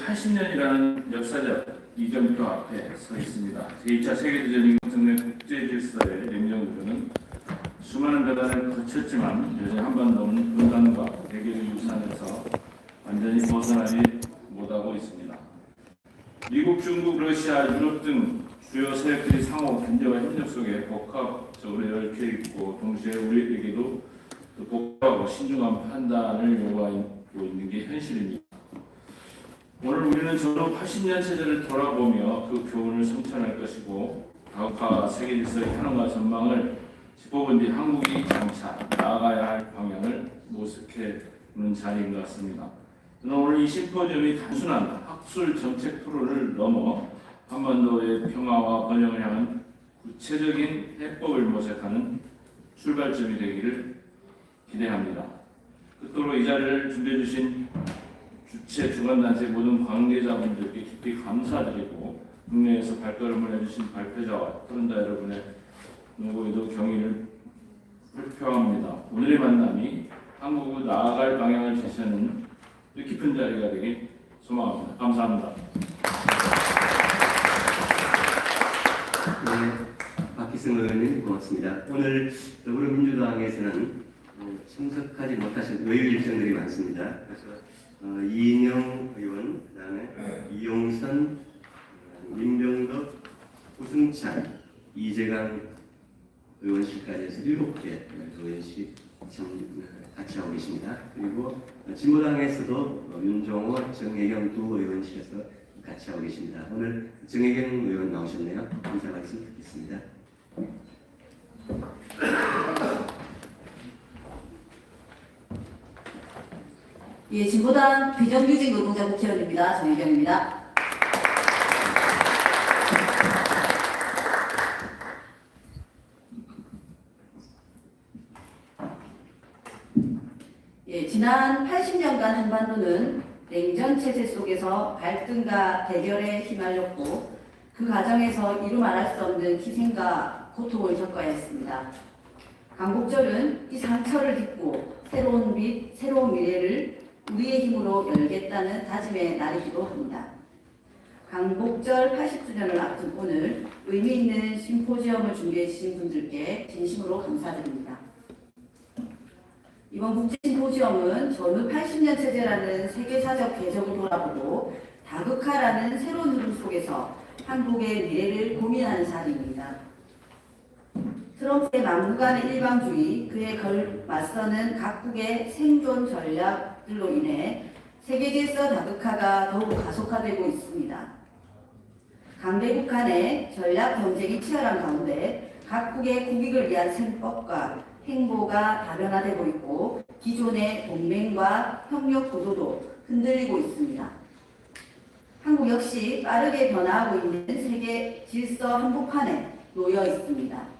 80년이라는 역사적 이정표 앞에 서 있습니다. 제2차 세계대전이 경성된 국제질서의 냉정구조는 수많은 변화를 거쳤지만 여전히 한반도는 분단과 대결의 유산에서 완전히 벗어나지 못하고 있습니다. 미국, 중국, 러시아, 유럽 등 주요 세력들이 상호 견제와 협력 속에 복합적으로 얽혀 있고 동시에 우리에게도 복잡하고 신중한 판단을 요구하고 있는 게 현실입니다. 오늘 우리는 전후 80년 체제를 돌아보며 그 교훈을 성취할 것이고 다극화 세계질서의 현황과 전망을 짚어본 뒤 한국이 장차 나아가야 할 방향을 모색해보는 자리인 것 같습니다. 저는 오늘 이 심포지엄이 단순한 학술 정책 토론을 넘어 한반도의 평화와 번영을 향한 구체적인 해법을 모색하는 출발점이 되기를 기대합니다. 끝으로 이 자리를 준비해 주신 주최 주관단체 모든 관계자분들께 깊이 감사드리고 국내에서 발걸음을 해주신 발표자와 토론자 여러분의 노고에도 경의를 표합니다. 오늘의 만남이 한국으로 나아갈 방향을 제시하는 뜻깊은 자리가 되길 소망합니다. 감사합니다. 네, 박희승 의원님 고맙습니다. 오늘 더불어민주당에서는 참석하지 못하신 외유 일정들이 많습니다. 그래서 이인영 의원, 그다음에 이용선, 민병덕, 구승찬, 이재강 의원실까지 해서 7개 의원실 같이 하고 계십니다. 그리고 진보당에서도 윤종호, 정혜경 두 의원실에서 같이 하고 계십니다. 오늘 정혜경 의원 나오셨네요. 인사 말씀 듣겠습니다. 예, 진보당 비정규직 노동자 국회의원입니다. 정혜경입니다. 예, 지난 80년간 한반도는 냉전 체제 속에서 갈등과 대결에 휘말렸고 그 과정에서 이루 말할 수 없는 희생과 고통을 겪어야 했습니다. 광복절은 이 상처를 딛고 새로운 빛, 새로운 미래를 우리의 힘으로 열겠다는 다짐의 날이기도 합니다. 광복절 80주년을 앞둔 오늘 의미 있는 심포지엄을 준비해 주신 분들께 진심으로 감사드립니다. 이번 국제심포지엄은 전후 80년 체제라는 세계사적 궤적을 돌아보고 다극화라는 새로운 흐름 속에서 한국의 미래를 고민하는 자리입니다. 트럼프의 막무가내 일방주의, 그에 맞서는 각국의 생존 전략들로 인해 세계질서 다극화가 더욱 가속화되고 있습니다. 강대국 간의 전략 경쟁이 치열한 가운데 각국의 국익을 위한 셈법과 행보가 다변화되고 있고 기존의 동맹과 협력 구도도 흔들리고 있습니다. 한국 역시 빠르게 변화하고 있는 세계 질서 한복판에 놓여 있습니다.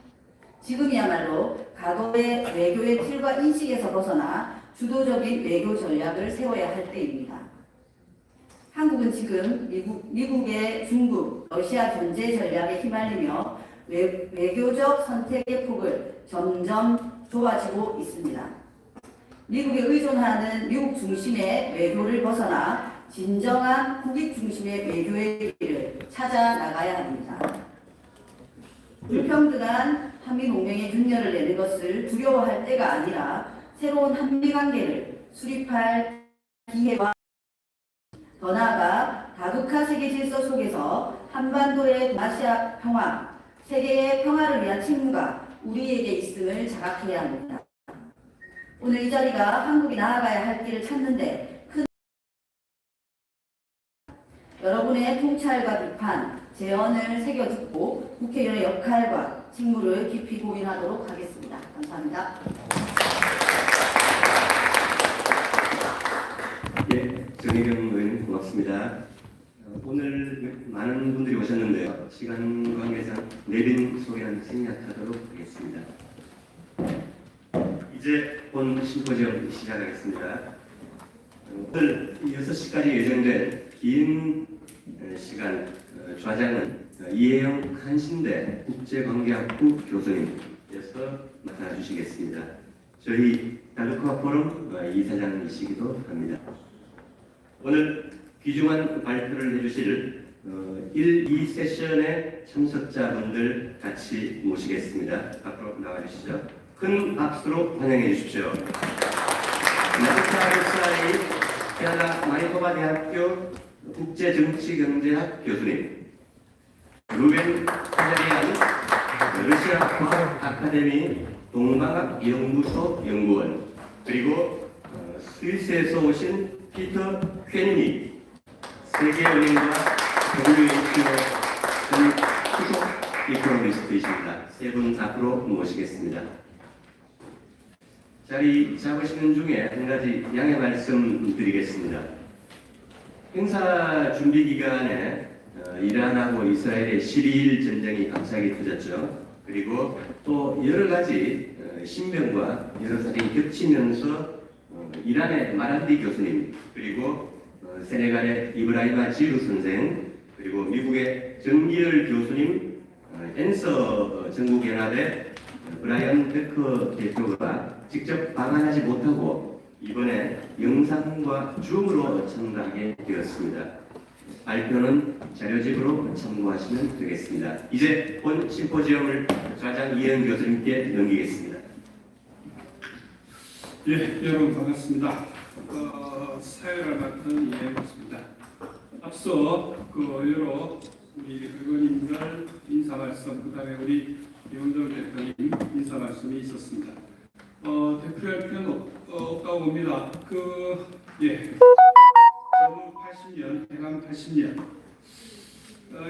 지금이야말로 과거의 외교의 틀과 인식에서 벗어나 주도적인 외교 전략을 세워야 할 때입니다. 한국은 지금 미국의 중국, 러시아 견제 전략에 휘말리며 외교적 선택의 폭을 점점 좁아지고 있습니다. 미국에 의존하는 미국 중심의 외교를 벗어나 진정한 국익 중심의 외교의 길을 찾아 나가야 합니다. 불평등한 한미동맹의 균열을 내는 것을 두려워할 때가 아니라 새로운 한미관계를 수립할 기회와 더 나아가 다극화 세계질서 속에서 한반도의 동아시아 평화, 세계의 평화를 위한 책무가 우리에게 있음을 자각해야 합니다. 오늘 이 자리가 한국이 나아가야 할 길을 찾는데 큰 여러분의 통찰과 비판, 제언을 새겨듣고 국회의원의 역할과 직무를 깊이 고민하도록 하겠습니다. 감사합니다. 네, 정혜경 의원님 고맙습니다. 오늘 많은 분들이 오셨는데요. 시간 관계상 내빈 소개는 생략하도록 하겠습니다. 이제 본 심포지엄 시작하겠습니다. 오늘 6시까지 예정된 긴 시간 좌장은 이혜영 한신대 국제관계학부 교수님께서 맡아주시겠습니다. 저희 다극화포럼 이사장이시기도 합니다. 오늘 귀중한 발표를 해주실 1, 2세션의 참석자분들 같이 모시겠습니다. 앞으로 나와주시죠. 큰 박수로 환영해 주십시오. 남자일사의 캐나다 마니토바 대학교 국제정치경제학 교수님, 루벤 카자리안 러시아 과학 아카데미 동방학연구소 연구원, 그리고 스위스에서 오신 피터 퀘니닉 세계은행과 WHO 수석 이코노미스트이십니다. 세 분 앞으로 모시겠습니다. 자리 잡으시는 중에 한 가지 양해 말씀드리겠습니다. 행사 준비 기간에 이란하고 이스라엘의 12일 전쟁이 갑자기 터졌죠. 그리고 또 여러 가지 신병과 여러 사정이 겹치면서 이란의 마란디 교수님, 그리고 세네갈의 이브라히마 지루 선생, 그리고 미국의 정기열 교수님, 앤서 전국연합의 브라이언 베커 대표가 직접 방한하지 못하고 이번에 영상과 줌으로 참가하게 되었습니다. 발표는 자료집으로 참고하시면 되겠습니다. 이제 본 심포지엄을 가장 이현 교수님께 넘기겠습니다. 예, 여러분 반갑습니다. 사회를 맡은 이해였습니다. 앞서 여러 우리 의원님들 인사 말씀, 그다음에 우리 이원정 대표님 인사 말씀이 있었습니다. 대표할 필요는 없다고 봅니다. 저는 80년, 대강 80년.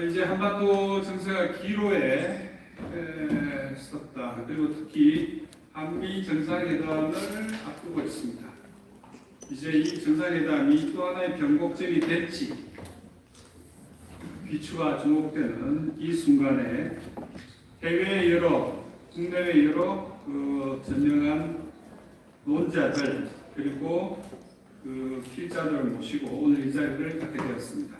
이제 한반도 정세가 기로에 섰다. 그리고 특히 한미 정상회담을 앞두고 있습니다. 이제 이 정상회담이 또 하나의 변곡점이 될지 귀추가 주목되는 이 순간에 해외 여러, 국내외 여러 전명한 논자들 그리고 필자들을 모시고 오늘 이 자리를 갖게 되었습니다.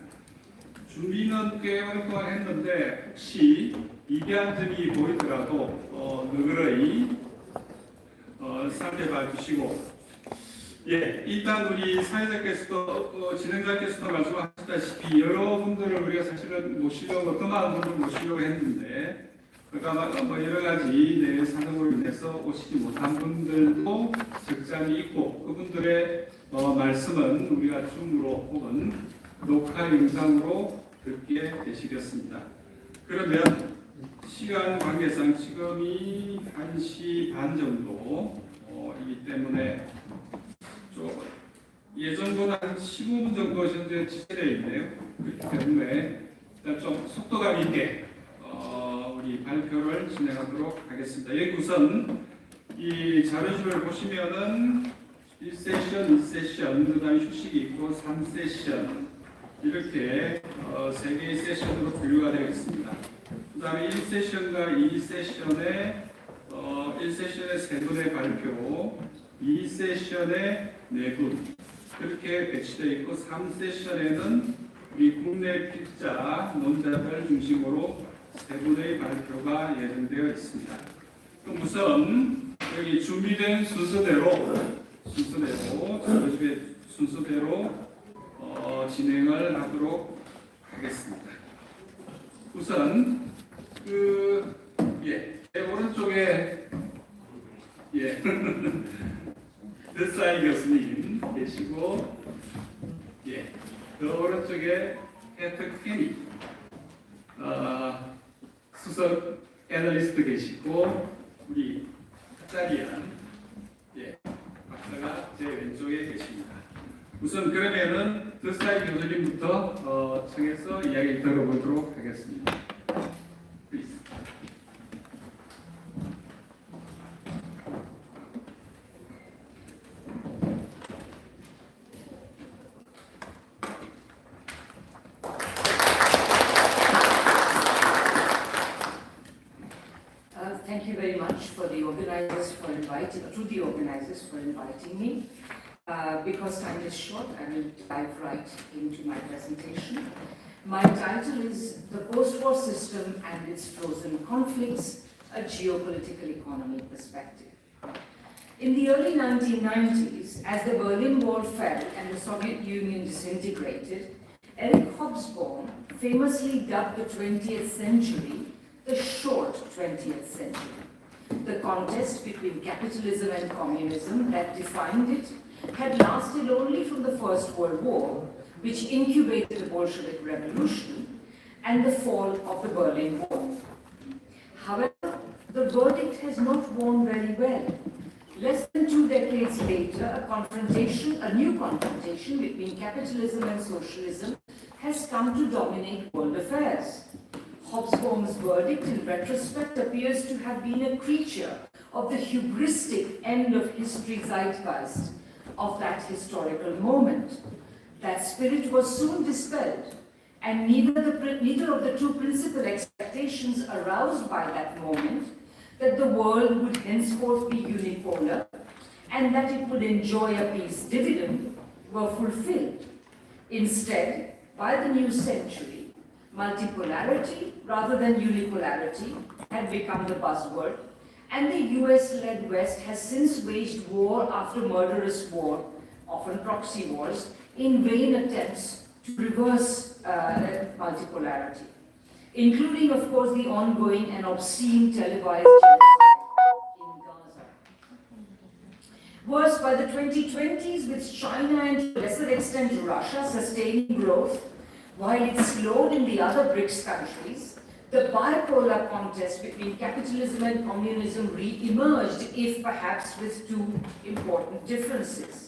준비는 꽤 오랫동안 했는데 혹시 이변점이 보이더라도 너그러이 살펴봐 주시고, 일단 우리 사회자께서도 진행자께서도 말씀하셨다시피 여러분들을 우리가 사실은 모시려고 어떤 분들 모시려고 했는데 그러니까 뭐 여러 가지 내 사정으로 인해서 오시지 못한 분들도 적잖이 있고 그분들의 말씀은 우리가 줌으로 혹은 녹화 영상으로 듣게 되시겠습니다. 그러면 시간 관계상 지금이 1시 반 정도이기 때문에 예전보다 한 15분 정도 현재 지체되어 있네요. 그렇기 때문에 일단 좀 속도감 있게 우리 발표를 진행하도록 하겠습니다. 여기 우선 이 자료집을 보시면은 1세션, 2세션, 그 다음에 휴식이 있고 3세션 이렇게 3개의 세션으로 분류가 되어 있습니다. 그 다음에 1세션과 2세션에 1세션의 3분의 발표, 2세션에 4분 그렇게 배치되어 있고 3세션에는 우리 국내 필자, 논자들 중심으로 3분의 발표가 예정되어 있습니다. 그럼 우선 여기 준비된 순서대로 자료집의 순서대로 진행을 하도록 하겠습니다. 우선 오른쪽에 드사이 교수님 계시고 그 오른쪽에 해트 케니 수석 애널리스트 계시고 우리 카자리안 박사가 제 왼쪽에 계십니다. 우선 그러면은 드사이 교수님부터 청해서 이야기 들어보도록 하겠습니다. Please. Thank you very much for the organizers for inviting me. Because time is short, I will dive right into my presentation. My title is The Post-War System and Its Frozen Conflicts, a Geopolitical Economy Perspective. In the early 1990s, as the Berlin Wall fell and the Soviet Union disintegrated, Eric Hobsbawm famously dubbed the 20th century the short 20th century. The contest between capitalism and communism that defined it had lasted only from the First World War, which incubated the Bolshevik Revolution, and the fall of the Berlin Wall. However, the verdict has not worn very well. Less than 2 decades later, a new confrontation between capitalism and socialism has come to dominate world affairs. Hobsbawm's verdict, in retrospect, appears to have been a creature of the hubristic end of history zeitgeist of that historical moment. That spirit was soon dispelled, and neither of the two principal expectations aroused by that moment, that the world would henceforth be unipolar and that it would enjoy a peace dividend, were fulfilled. Instead, by the new century, multipolarity rather than unipolarity had become the buzzword, and the US-led West has since waged war after murderous war, often proxy wars, in vain attempts to reverse multipolarity, including, of course, the ongoing and obscene televised genocide in Gaza. Worse, by the 2020s, with China and to a lesser extent Russia sustaining growth, while it slowed in the other BRICS countries, the bipolar contest between capitalism and communism re-emerged, if perhaps with two important differences.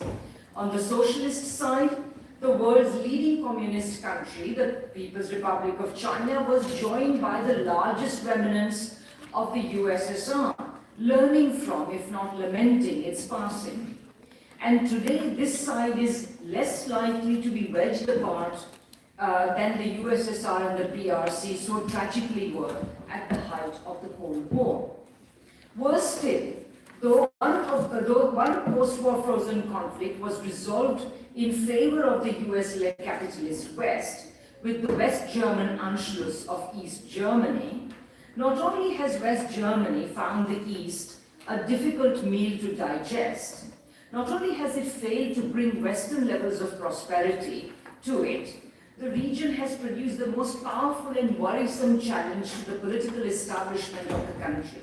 On the socialist side, the world's leading communist country, the People's Republic of China, was joined by the largest remnants of the USSR, learning from, if not lamenting, its passing. And today, this side is less likely to be wedged apart than the USSR and the PRC so tragically were at the height of the Cold War. Worse still, though one post-war frozen conflict was resolved in favor of the US-led capitalist West, with the West German Anschluss of East Germany, not only has West Germany found the East a difficult meal to digest, not only has it failed to bring Western levels of prosperity to it, the region has produced the most powerful and worrisome challenge to the political establishment of the country.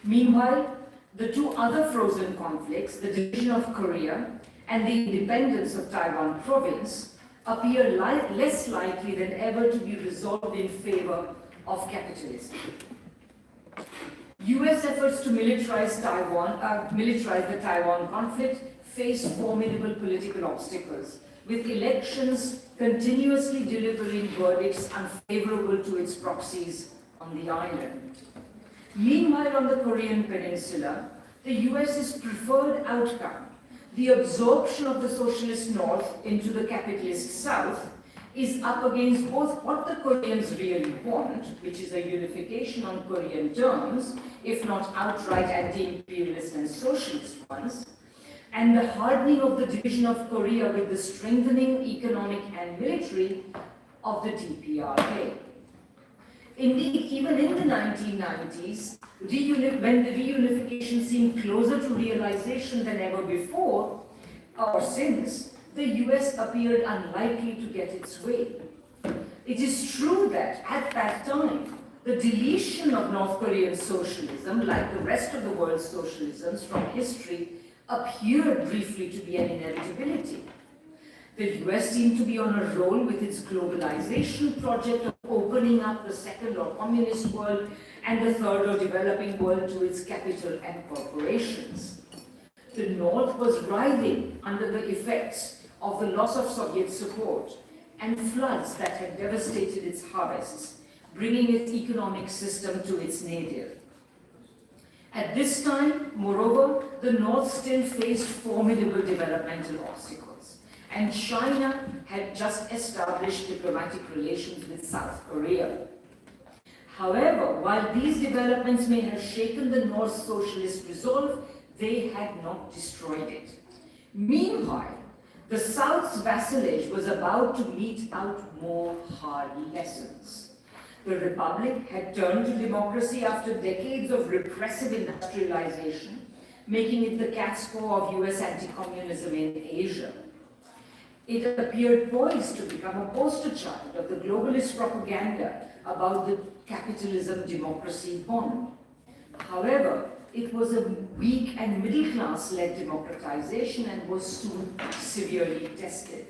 Meanwhile, the two other frozen conflicts, the division of Korea and the independence of Taiwan province, appear less likely than ever to be resolved in favor of capitalism. US efforts to militarize the Taiwan conflict face formidable political obstacles, with elections continuously delivering verdicts unfavorable to its proxies on the island. Meanwhile, on the Korean Peninsula, the US's preferred outcome, the absorption of the socialist North into the capitalist South, is up against both what the Koreans really want, which is a unification on Korean terms, if not outright anti-imperialist and socialist ones, and the hardening of the division of Korea with the strengthening economic and military of the DPRK. Indeed, even in the 1990s, when the reunification seemed closer to realization than ever before, or since, the US appeared unlikely to get its way. It is true that, at that time, the deletion of North Korean socialism, like the rest of the world's socialisms from history, appeared briefly to be an inevitability. The US seemed to be on a roll with its globalization project of opening up the second or communist world and the third or developing world to its capital and corporations. The North was writhing under the effects of the loss of Soviet support and floods that had devastated its harvests, bringing its economic system to its nadir. At this time, moreover, the North still faced formidable developmental obstacles, and China had just established diplomatic relations with South Korea. However, while these developments may have shaken the North's socialist resolve, they had not destroyed it. Meanwhile, the South's vassalage was about to mete out more hard lessons. The Republic had turned to democracy after decades of repressive industrialization, making it the cat's paw of US anti-communism in Asia. It appeared poised to become a poster child of the globalist propaganda about the capitalism-democracy bond. However, it was a weak and middle-class-led democratization and was soon severely tested.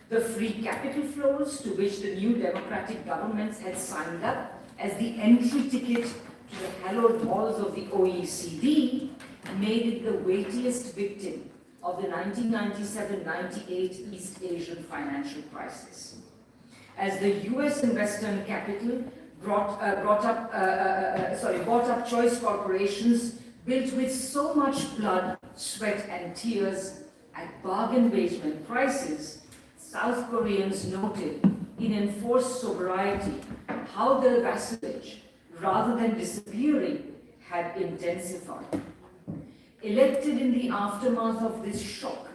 The free capital flows to which the new democratic governments had signed up as the entry ticket to the hallowed halls of the OECD made it the weightiest victim of the 1997-98 East Asian financial crisis. As the US and Western capital bought up choice corporations built with so much blood, sweat, and tears at bargain basement prices, South Koreans noted in enforced sobriety how their vassalage, rather than disappearing, had intensified. Elected in the aftermath of this shock,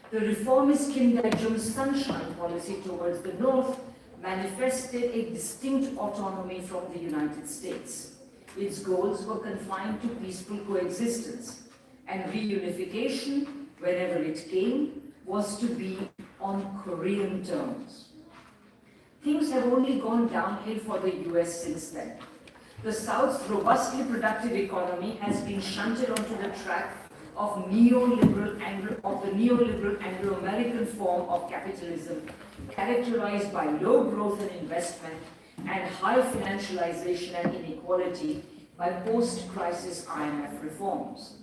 the reformist Kim Dae-jung's sunshine policy towards the north manifested a distinct autonomy from the United States. Its goals were confined to peaceful coexistence, and reunification, wherever it came, was to be on Korean terms. Things have only gone downhill for the US since then. The South's robustly productive economy has been shunted onto the track of the neoliberal Anglo-American form of capitalism, characterized by low growth and investment and high financialization and inequality by post-crisis IMF reforms.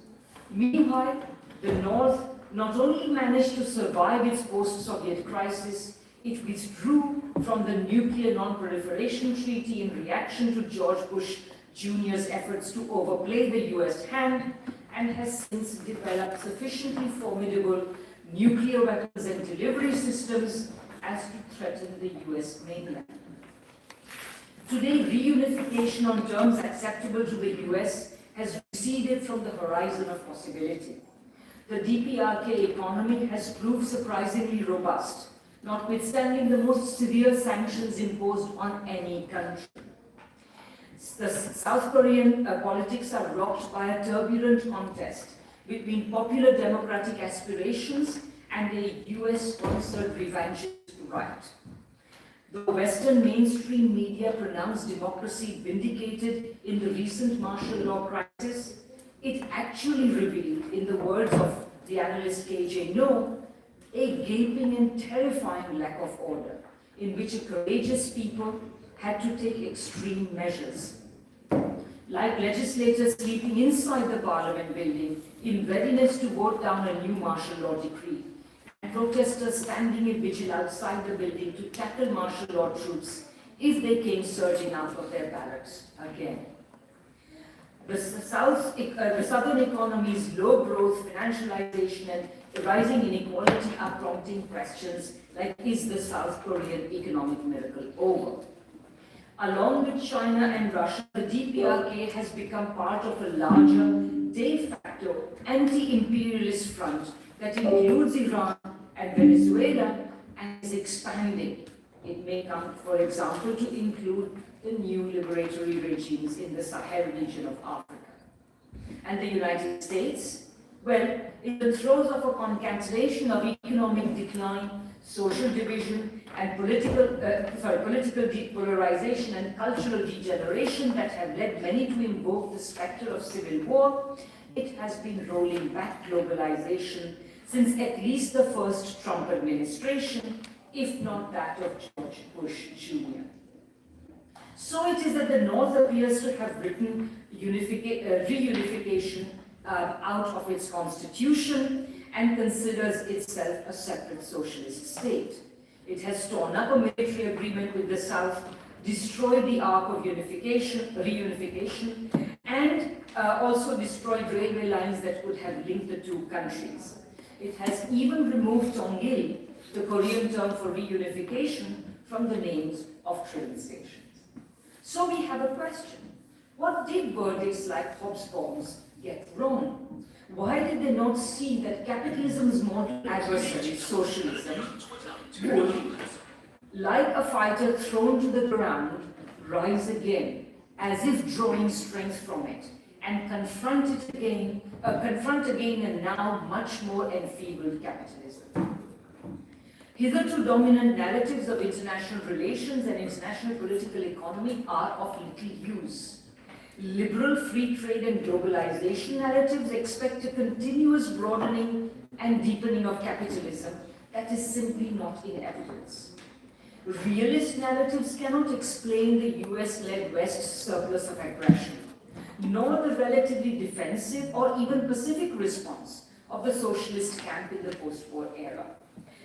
Meanwhile, the North not only managed to survive its post-Soviet crisis, it withdrew from the Nuclear Non-Proliferation Treaty in reaction to George Bush Jr.'s efforts to overplay the US hand, and has since developed sufficiently formidable nuclear weapons and delivery systems as to threaten the US mainland. Today, reunification on terms acceptable to the US has receded from the horizon of possibility. The DPRK economy has proved surprisingly robust, notwithstanding the most severe sanctions imposed on any country. The South Korean politics are rocked by a turbulent contest between popular democratic aspirations and a US-sponsored revanchist right. The Western mainstream media pronounced democracy vindicated in the recent martial law crisis. It actually revealed, in the words of the analyst KJ No, a gaping and terrifying lack of order, in which a courageous people had to take extreme measures. Like legislators sleeping inside the parliament building in readiness to vote down a new martial law decree, and protesters standing in vigil outside the building to tackle martial law troops if they came surging out of their barracks again. The southern economy's low growth, financialization, and rising inequality are prompting questions like, is the South Korean economic miracle over? Along with China and Russia, the DPRK has become part of a larger, de facto, anti-imperialist front that includes Iran and Venezuela and is expanding. It may come, for example, to include the new liberatory regimes in the Sahel region of Africa. And the United States, well, in the throes of a concatenation of economic decline, social division, and political depolarization and cultural degeneration that have led many to invoke the specter of civil war, it has been rolling back globalization since at least the first Trump administration, if not that of George Bush Jr. So it is that the North appears to have written reunification out of its constitution and considers itself a separate socialist state. It has torn up a military agreement with the South, destroyed the arc of reunification, and also destroyed railway lines that would have linked the two countries. It has even removed Tongil, the Korean term for reunification, from the names of train stations. So we have a question. What did verdicts like Hobsbawm's get wrong? Why did they not see that capitalism's mortal adversary, socialism, would, like a fighter thrown to the ground, rise again, as if drawing strength from it, and confront again a now much more enfeebled capitalism? Hitherto dominant narratives of international relations and international political economy are of little use. Liberal free trade and globalization narratives expect a continuous broadening and deepening of capitalism that is simply not in evidence. Realist narratives cannot explain the US-led West surplus of aggression, nor the relatively defensive or even pacific response of the socialist camp in the post-war era.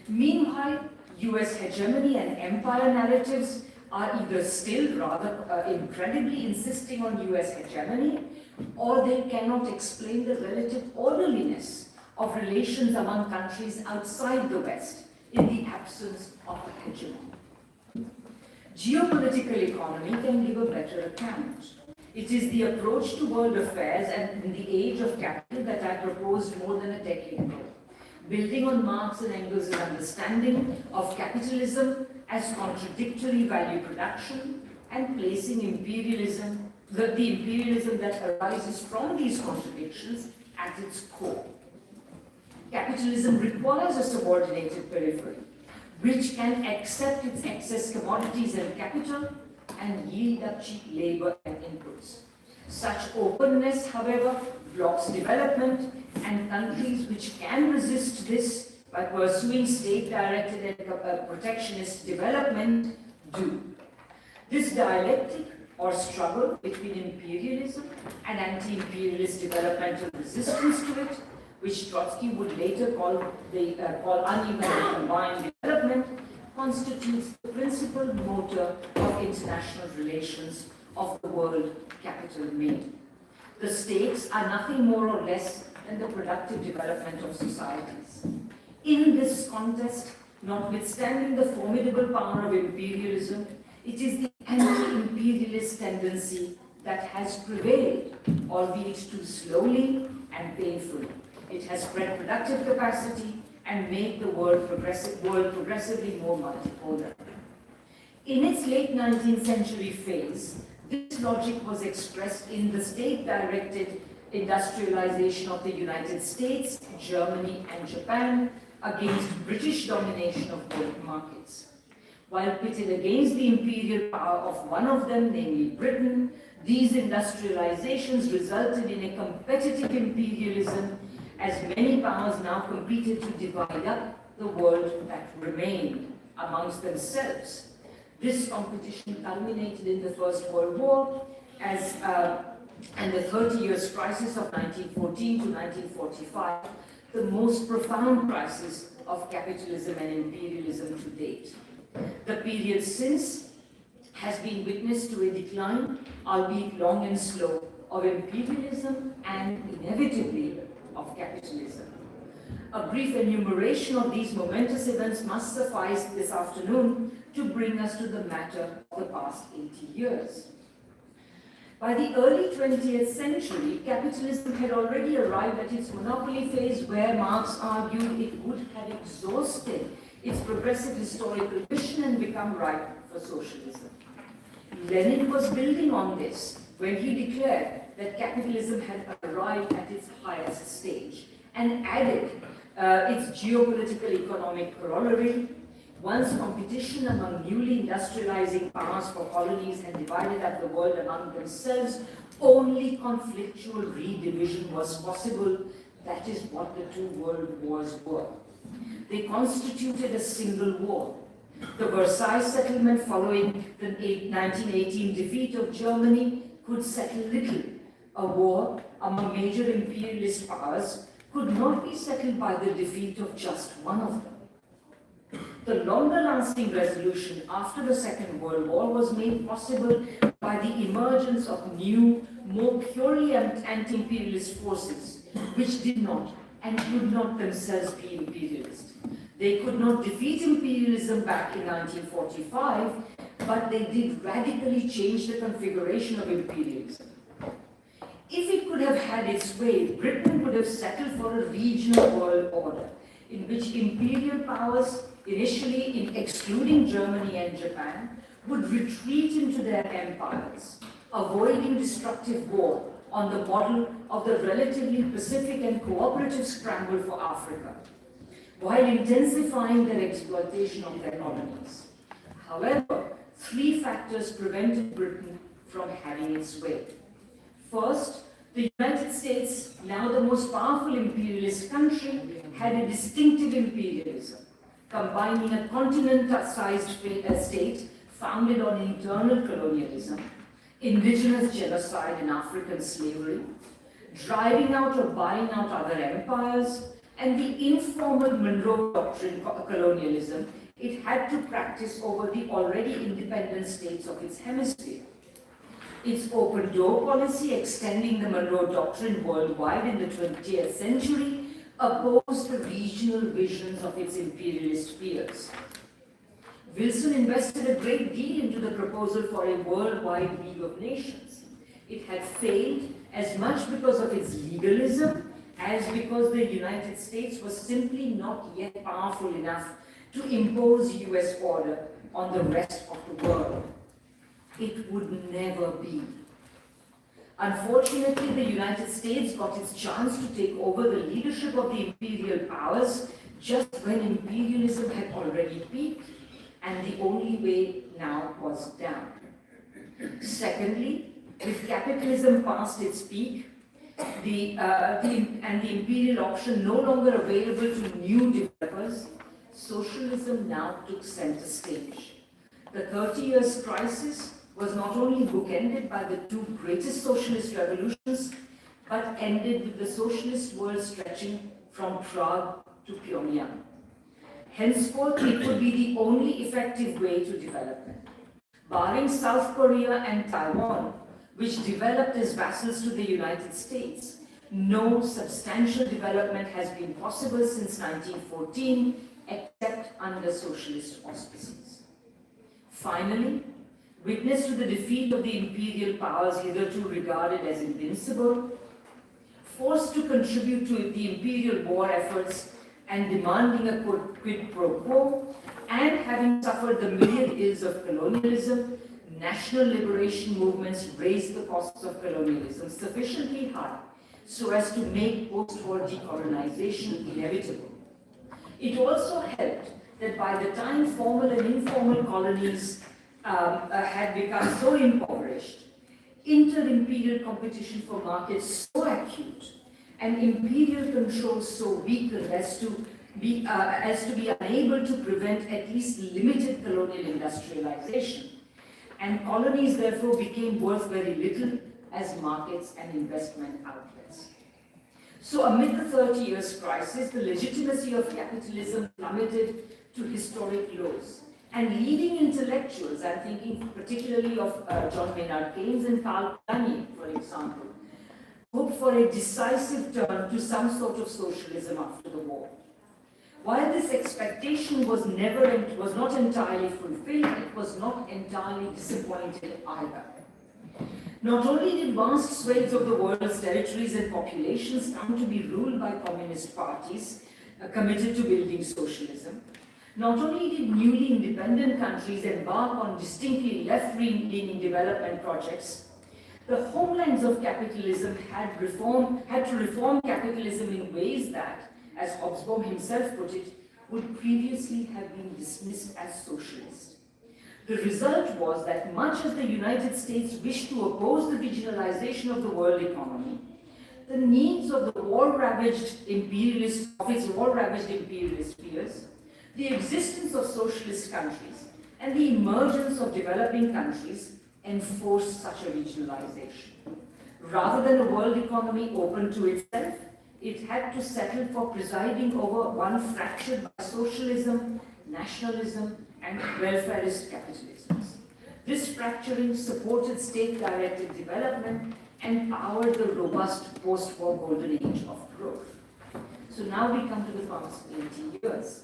Meanwhile, US hegemony and empire narratives are either still rather incredibly insisting on US hegemony, or they cannot explain the relative orderliness of relations among countries outside the West in the absence of a hegemon. Geopolitical economy can give a better account. It is the approach to world affairs and in the age of capital that I proposed more than a decade ago, building on Marx and Engels' understanding of capitalism as contradictory value production and placing imperialism, the imperialism that arises from these contradictions at its core. Capitalism requires a subordinated periphery, which can accept its excess commodities and capital and yield up cheap labor and inputs. Such openness, however, blocks development, and countries which can resist this by pursuing state-directed and protectionist development do. This dialectic or struggle between imperialism and anti-imperialist developmental resistance to it, which Trotsky would later call uneven and combined development, constitutes the principal motor of international relations of the world capital made. The states are nothing more or less than the productive development of societies. In this contest, notwithstanding the formidable power of imperialism, it is the anti-imperialist tendency that has prevailed, albeit too slowly and painfully. It has spread productive capacity and made the world progressively more multipolar. In its late 19th century phase, this logic was expressed in the state-directed industrialization of the United States, Germany, and Japan against British domination of both markets. While pitted against the imperial power of one of them, namely Britain, these industrializations resulted in a competitive imperialism as many powers now competed to divide up the world that remained amongst themselves. This competition culminated in the First World War and the 30 Years' crisis of 1914 to 1945, the most profound crisis of capitalism and imperialism to date. The period since has been witness to a decline, albeit long and slow, of imperialism and inevitably of capitalism. A brief enumeration of these momentous events must suffice this afternoon to bring us to the matter of the past 80 years. By the early 20th century, capitalism had already arrived at its monopoly phase where Marx argued it would have exhausted its progressive historical mission and become ripe for socialism. Lenin was building on this when he declared that capitalism had arrived at its highest stage and added its geopolitical economic corollary. Once competition among newly industrializing powers for colonies had divided up the world among themselves, only conflictual redivision was possible. That is what the two world wars were. They constituted a single war. The Versailles settlement following the 1918 defeat of Germany could settle little. A war among major imperialist powers could not be settled by the defeat of just one of them. The longer-lasting resolution after the Second World War was made possible by the emergence of new, more purely anti-imperialist forces, which did not and could not themselves be imperialist. They could not defeat imperialism back in 1945, but they did radically change the configuration of imperialism. If it could have had its way, Britain would have settled for a regional world order in which imperial powers, initially in excluding Germany and Japan, would retreat into their empires, avoiding destructive war on the model of the relatively pacific and cooperative scramble for Africa. while intensifying their exploitation of their colonies. However, three factors prevented Britain from having its way. First, the United States, now the most powerful imperialist country, had a distinctive imperialism, combining a continent-sized state founded on internal colonialism, indigenous genocide and African slavery, driving out or buying out other empires, and the informal Monroe Doctrine colonialism it had to practice over the already independent states of its hemisphere. Its open door policy, extending the Monroe Doctrine worldwide in the 20th century, opposed the regional visions of its imperialist peers. Wilson invested a great deal into the proposal for a worldwide League of Nations. It had failed as much because of its legalism as because the United States was simply not yet powerful enough to impose US order on the rest of the world. It would never be. Unfortunately, the United States got its chance to take over the leadership of the imperial powers just when imperialism had already peaked, and the only way now was down. Secondly, with capitalism past its peak, and the imperial option no longer available to new developers, socialism now took center stage. The 30 Years' crisis was not only bookended by the two greatest socialist revolutions, but ended with the socialist world stretching from Prague to Pyongyang. Henceforth, it would be the only effective way to development. Barring South Korea and Taiwan, which developed as vassals to the United States, no substantial development has been possible since 1914, except under socialist auspices. Finally, witness to the defeat of the imperial powers hitherto regarded as invincible, forced to contribute to the imperial war efforts and demanding a quid pro quo, and having suffered the myriad ills of colonialism, national liberation movements raised the costs of colonialism sufficiently high so as to make post-war decolonization inevitable. It also helped that by the time formal and informal colonies had become so impoverished, inter-imperial competition for markets so acute, and imperial control so weakened as to be unable to prevent at least limited colonial industrialization. And colonies therefore became worth very little as markets and investment outlets. So amid the 30 Years' crisis, the legitimacy of capitalism plummeted to historic lows. And leading intellectuals, I'm thinking particularly of John Maynard Keynes and Karl Polanyi, for example, hoped for a decisive turn to some sort of socialism after the war. While this expectation was not entirely fulfilled, it was not entirely disappointed either. Not only did vast swathes of the world's territories and populations come to be ruled by communist parties committed to building socialism, not only did newly independent countries embark on distinctly left-leaning development projects, the homelands of capitalism had to reform capitalism in ways that, as Hobsbawm himself put it, would previously have been dismissed as socialist. The result was that much as the United States wished to oppose the regionalization of the world economy, the needs of the war-ravaged imperialist peers, the existence of socialist countries, and the emergence of developing countries enforced such a regionalization. Rather than a world economy open to itself, it had to settle for presiding over one fractured by socialism, nationalism, and welfarist capitalisms. This fracturing supported state-directed development and powered the robust post-war golden age of growth. So now we come to the past 80 years.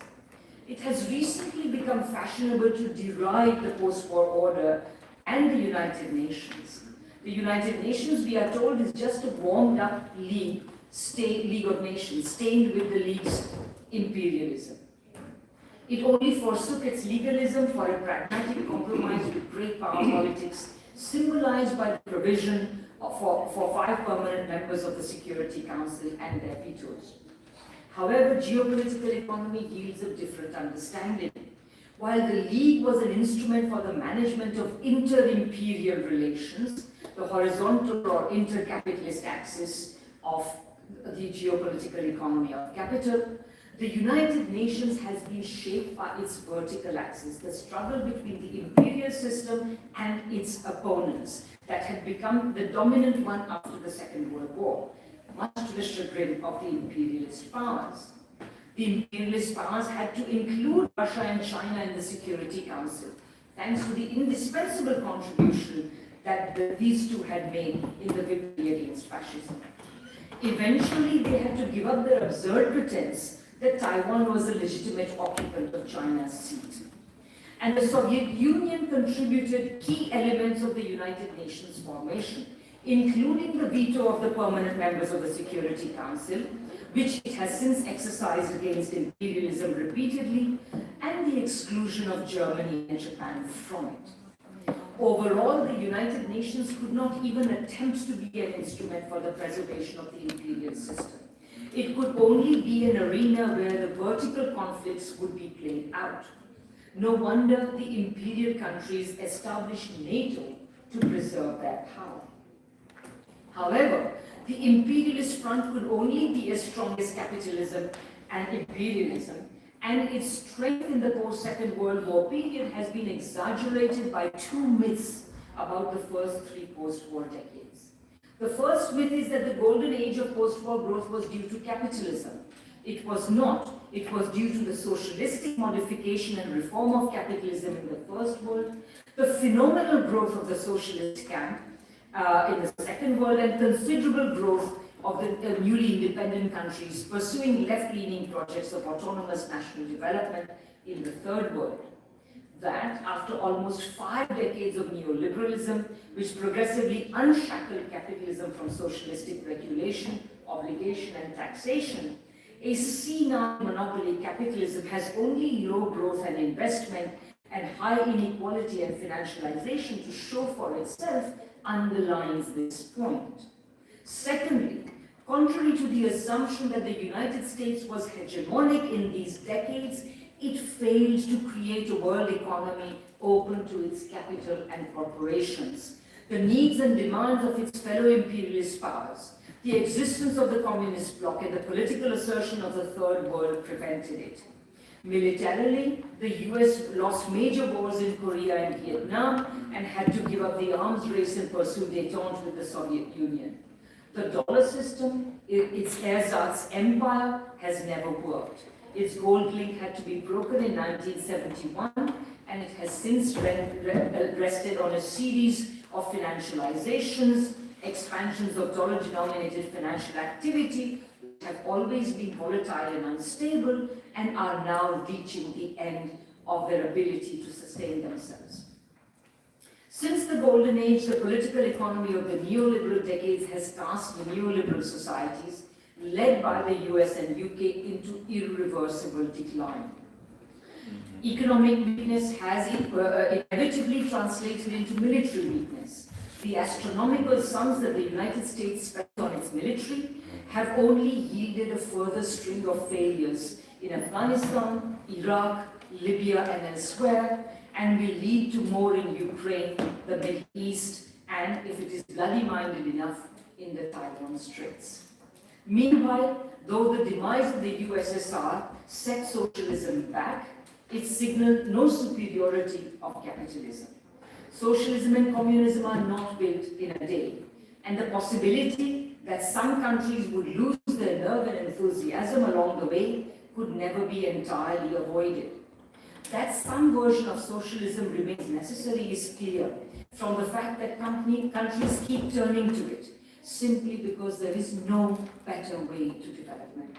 It has recently become fashionable to deride the post-war order and the United Nations. The United Nations, we are told, is just a warmed-up League of Nations, stained with the League's imperialism. It only forsook its legalism for a pragmatic compromise with great power politics, symbolized by the provision for 5 permanent members of the Security Council and their vetoes. However, geopolitical economy yields a different understanding. While the League was an instrument for the management of inter-imperial relations, the horizontal or inter-capitalist axis of the geopolitical economy of capital, the United Nations has been shaped by its vertical axis, the struggle between the imperial system and its opponents that had become the dominant one after the Second World War, much to the chagrin of the imperialist powers. The imperialist powers had to include Russia and China in the Security Council, thanks to the indispensable contribution that these two had made in the victory against fascism. Eventually, they had to give up their absurd pretense that Taiwan was a legitimate occupant of China's seat. And the Soviet Union contributed key elements of the United Nations formation, including the veto of the permanent members of the Security Council, which it has since exercised against imperialism repeatedly, and the exclusion of Germany and Japan from it. Overall, the United Nations could not even attempt to be an instrument for the preservation of the imperial system. It could only be an arena where the vertical conflicts would be played out. No wonder the imperial countries established NATO to preserve their power. However, the imperialist front could only be as strong as capitalism and imperialism, and its strength in the post-Second World War period has been exaggerated by two myths about the first three post-war decades. The first myth is that the golden age of post-war growth was due to capitalism. It was not. It was due to the socialistic modification and reform of capitalism in the First World, the phenomenal growth of the socialist camp in the Second World, and considerable growth of the newly independent countries pursuing left-leaning projects of autonomous national development in the Third World. That, after almost 5 decades of neoliberalism, which progressively unshackled capitalism from socialistic regulation, obligation, and taxation, a senile monopoly capitalism has only low growth and investment and high inequality and financialization to show for itself underlines this point. Secondly, contrary to the assumption that the United States was hegemonic in these decades, it failed to create a world economy open to its capital and corporations. The needs and demands of its fellow imperialist powers, the existence of the communist bloc, and the political assertion of the Third World prevented it. Militarily, the US lost major wars in Korea and Vietnam and had to give up the arms race and pursue détente with the Soviet Union. The dollar system, its ersatz empire, has never worked. Its gold link had to be broken in 1971, and it has since rested on a series of financializations, expansions of dollar-denominated financial activity, which have always been volatile and unstable, and are now reaching the end of their ability to sustain themselves. Since the Golden Age, the political economy of the neoliberal decades has cast the neoliberal societies, led by the US and UK, into irreversible decline. Economic weakness has inevitably translated into military weakness. The astronomical sums that the United States spent on its military have only yielded a further string of failures in Afghanistan, Iraq, Libya, and elsewhere, and will lead to more in Ukraine, the Middle East, and, if it is bloody-minded enough, in the Taiwan Straits. Meanwhile, though the demise of the USSR set socialism back, it signaled no superiority of capitalism. Socialism and communism are not built in a day, and the possibility that some countries would lose their nerve and enthusiasm along the way could never be entirely avoided. That some version of socialism remains necessary is clear from the fact that countries keep turning to it, simply because there is no better way to development.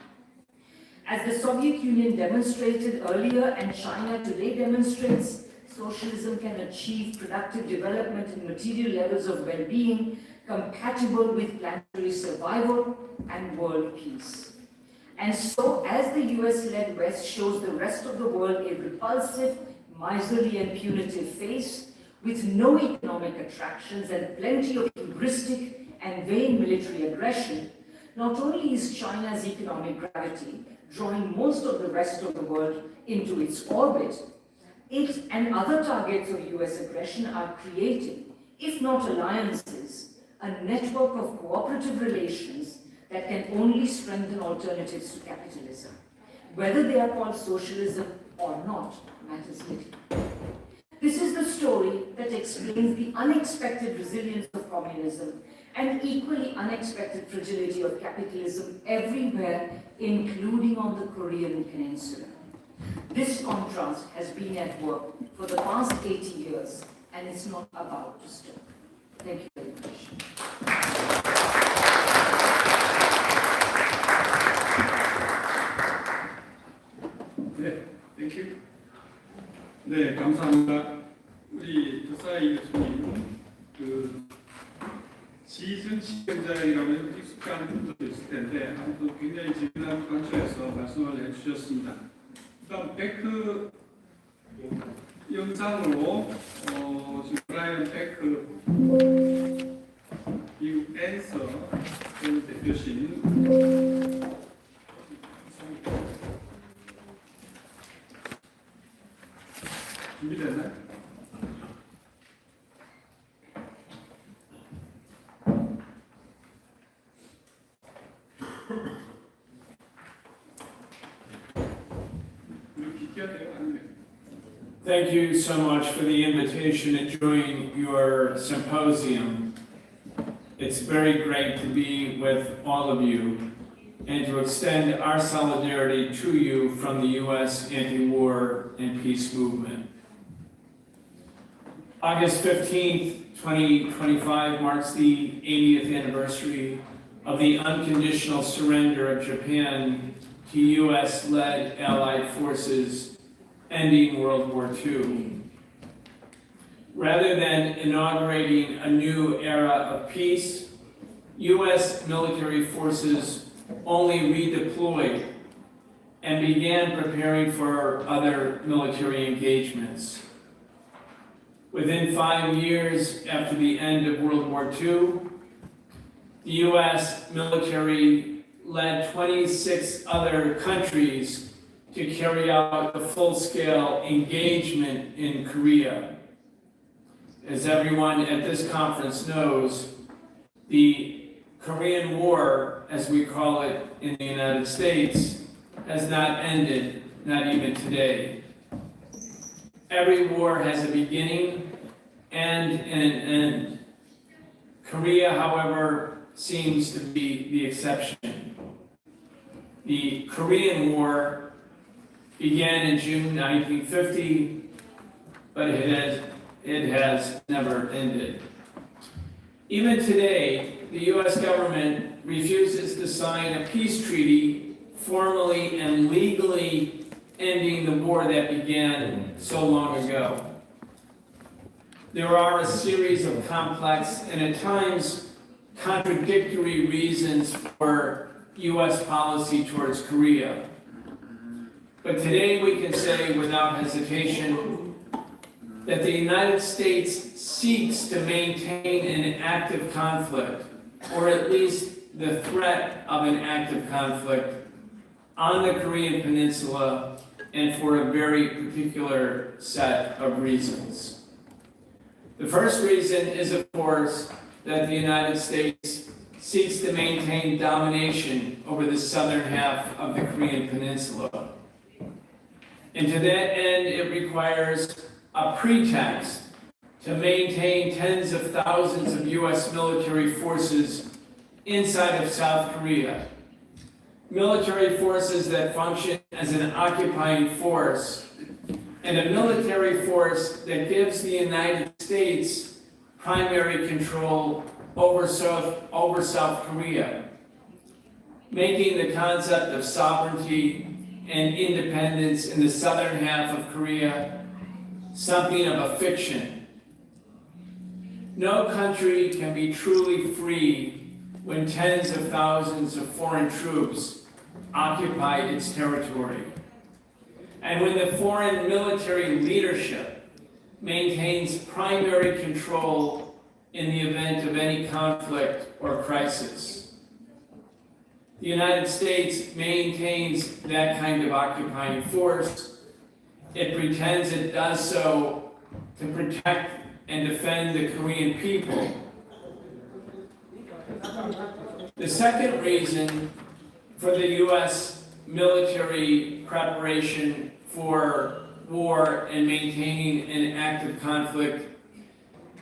As the Soviet Union demonstrated earlier and China today demonstrates, socialism can achieve productive development and material levels of well-being compatible with planetary survival and world peace. And so, as the US-led West shows the rest of the world a repulsive, miserly, and punitive face, with no economic attractions and plenty of hubristic and vain military aggression, Not only is China's economic gravity drawing most of the rest of the world into its orbit, it and other targets of US aggression are creating, if not alliances, a network of cooperative relations that can only strengthen alternatives to capitalism. Whether they are called socialism or not matters little. This is the story that explains the unexpected resilience of communism and equally unexpected fragility of capitalism everywhere, including on the Korean Peninsula. This contrast has been at work for the past 80 years, and it's not about to stop. Thank you very much. 네, 땡큐. 네, 감사합니다. 우리 조사이 교수님, 지준 시행자이라면 익숙한 분들도 있을 텐데 아무튼 굉장히 재미난 관점에서 말씀을 해주셨습니다. 그다음 베크 영상으로 지금 브라이언 베크 미국 앤서 대표신 준비됐나요? Thank you so much for the invitation to join your symposium. It's very great to be with all of you and to extend our solidarity to you from the U.S. anti-war and peace movement. August 15th, 2025 marks the 80th anniversary of the unconditional surrender of Japan to U.S.-led Allied forces ending World War II. Rather than inaugurating a new era of peace, U.S. military forces only redeployed and began preparing for other military engagements. Within 5 years after the end of World War II, the U.S. military led 26 other countries to carry out a full-scale engagement in Korea. As everyone at this conference knows, the Korean War, as we call it in the United States, has not ended, not even today. Every war has a beginning and an end. Korea, however, seems to be the exception. The Korean War began in June 1950, but it has never ended. Even today, the U.S. government refuses to sign a peace treaty formally and legally ending the war that began so long ago. There are a series of complex and at times contradictory reasons for U.S. policy towards Korea. But today we can say without hesitation that the United States seeks to maintain an active conflict, or at least the threat of an active conflict, on the Korean Peninsula, and for a very particular set of reasons. The first reason is, of course, that the United States seeks to maintain domination over the southern half of the Korean Peninsula. And to that end, it requires a pretext to maintain tens of thousands of U.S. military forces inside of South Korea. Military forces that function as an occupying force, and a military force that gives the United States primary control over South Korea, making the concept of sovereignty and independence in the southern half of Korea something of a fiction. No country can be truly free when tens of thousands of foreign troops occupy its territory, and when the foreign military leadership maintains primary control in the event of any conflict or crisis. The United States maintains that kind of occupying force. It pretends it does so to protect and defend the Korean people. The second reason for the U.S. military preparation for war and maintaining an active conflict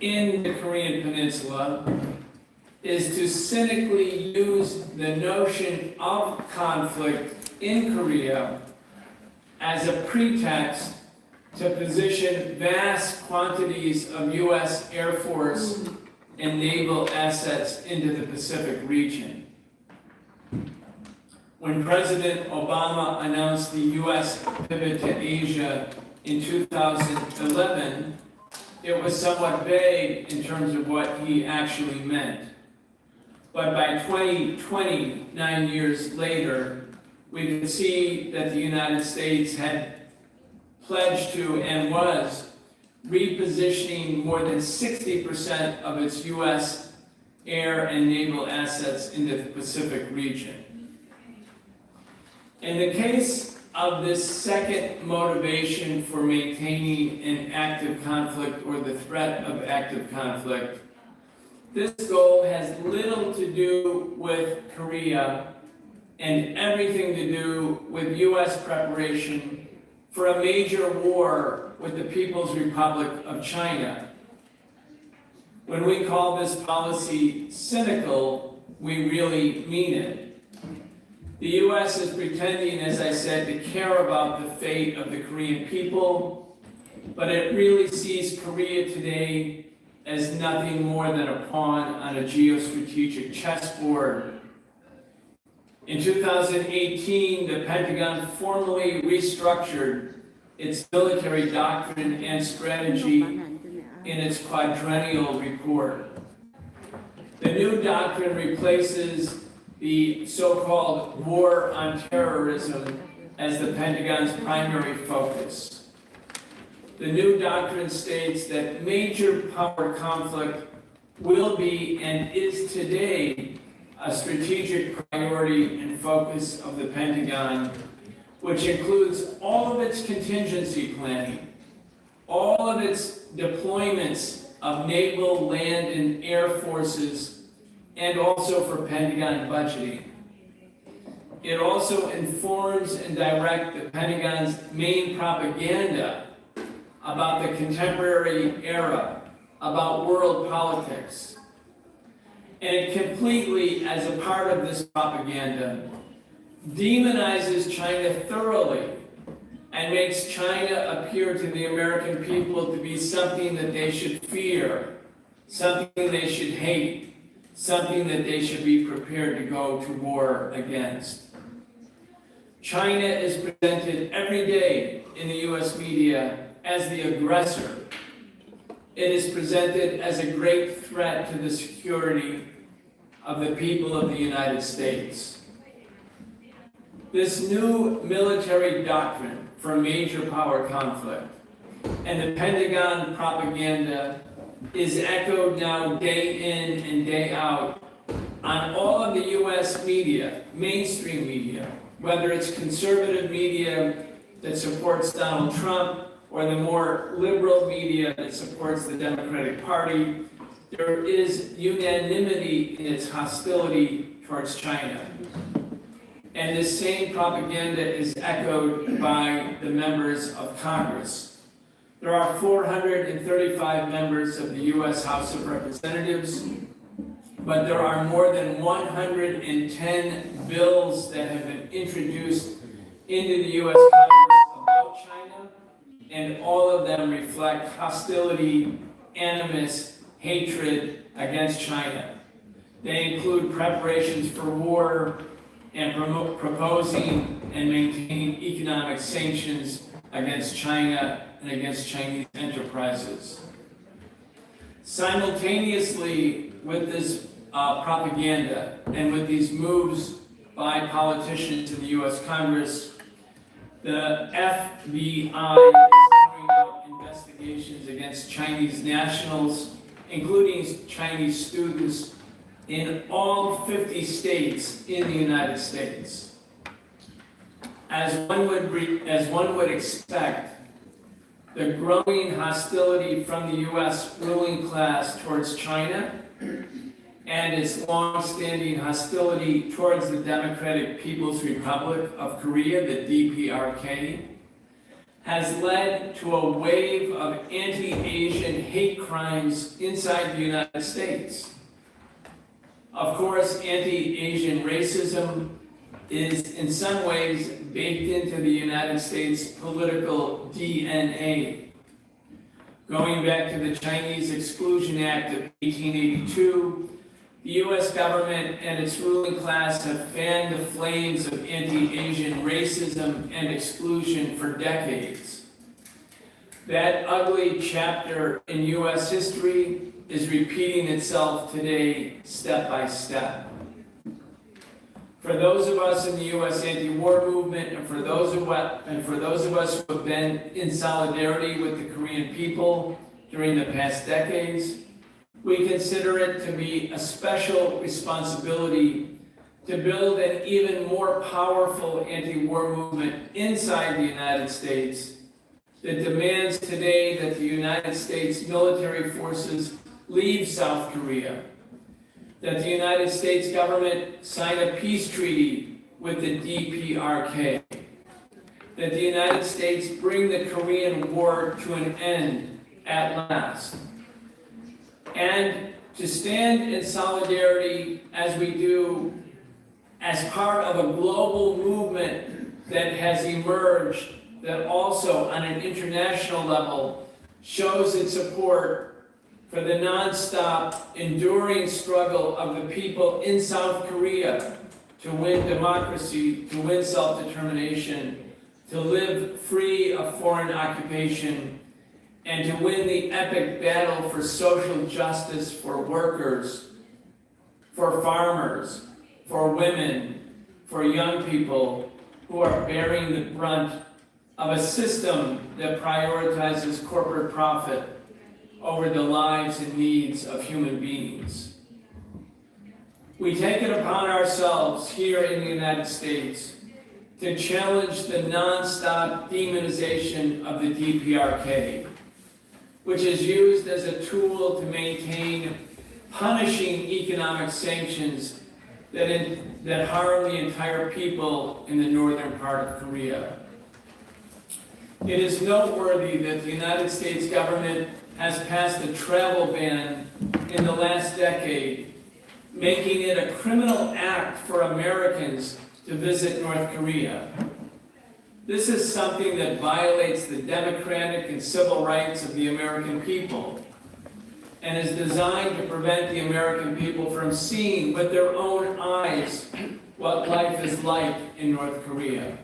in the Korean Peninsula is to cynically use the notion of conflict in Korea as a pretext to position vast quantities of U.S. Air Force and naval assets into the Pacific region. When President Obama announced the U.S. pivot to Asia in 2011, it was somewhat vague in terms of what he actually meant. But by 2020, 9 years later, we can see that the United States had pledged to and was repositioning more than 60% of its U.S. air and naval assets into the Pacific region. In the case of this second motivation for maintaining an active conflict or the threat of active conflict, this goal has little to do with Korea and everything to do with U.S. preparation for a major war with the People's Republic of China. When we call this policy cynical, we really mean it. The U.S. is pretending, as I said, to care about the fate of the Korean people, but it really sees Korea today as nothing more than a pawn on a geostrategic chessboard. In 2018, the Pentagon formally restructured its military doctrine and strategy in its quadrennial report. The new doctrine replaces the so-called war on terrorism as the Pentagon's primary focus. The new doctrine states that major power conflict will be and is today a strategic priority and focus of the Pentagon, which includes all of its contingency planning, all of its deployments of naval, land, and air forces, and also for Pentagon budgeting. It also informs and directs the Pentagon's main propaganda about the contemporary era, about world politics. And it completely, as a part of this propaganda, demonizes China thoroughly and makes China appear to the American people to be something that they should fear, something they should hate, something that they should be prepared to go to war against. China is presented every day in the US media as the aggressor. It is presented as a great threat to the security of the people of the United States. This new military doctrine for major power conflict and the Pentagon propaganda is echoed now day in and day out on all of the US media, mainstream media, whether it's conservative media that supports Donald Trump or the more liberal media that supports the Democratic Party. There is unanimity in its hostility towards China. And this same propaganda is echoed by the members of Congress. There are 435 members of the U.S. House of Representatives, but there are more than 110 bills that have been introduced into the U.S. Congress about China, and all of them reflect hostility, animus, hatred against China. They include preparations for war and proposing and maintaining economic sanctions against China and against Chinese enterprises. Simultaneously with this propaganda and with these moves by politicians in the U.S. Congress, the FBI is carrying out investigations against Chinese nationals, including Chinese students in all 50 states in the United States. As one would expect, the growing hostility from the U.S. ruling class towards China and its long-standing hostility towards the Democratic People's Republic of Korea, the DPRK, has led to a wave of anti-Asian hate crimes inside the United States. Of course, anti-Asian racism is in some ways baked into the United States political DNA. Going back to the Chinese Exclusion Act of 1882, the U.S. government and its ruling class have fanned the flames of anti-Asian racism and exclusion for decades. That ugly chapter in U.S. history is repeating itself today, step by step. For those of us in the U.S. anti-war movement, and for those of us who have been in solidarity with the Korean people during the past decades, we consider it to be a special responsibility to build an even more powerful anti-war movement inside the United States that demands today that the United States military forces leave South Korea, that the United States government sign a peace treaty with the DPRK, that the United States bring the Korean War to an end at last, and to stand in solidarity as we do as part of a global movement that has emerged that also on an international level shows its support for the nonstop, enduring struggle of the people in South Korea to win democracy, to win self-determination, to live free of foreign occupation, and to win the epic battle for social justice for workers, for farmers, for women, for young people who are bearing the brunt of a system that prioritizes corporate profit over the lives and needs of human beings. We take it upon ourselves here in the United States to challenge the nonstop demonization of the DPRK, which is used as a tool to maintain punishing economic sanctions that harm the entire people in the northern part of Korea. It is noteworthy that the United States government has passed a travel ban in the last decade, making it a criminal act for Americans to visit North Korea. This is something that violates the democratic and civil rights of the American people and is designed to prevent the American people from seeing with their own eyes what life is like in North Korea.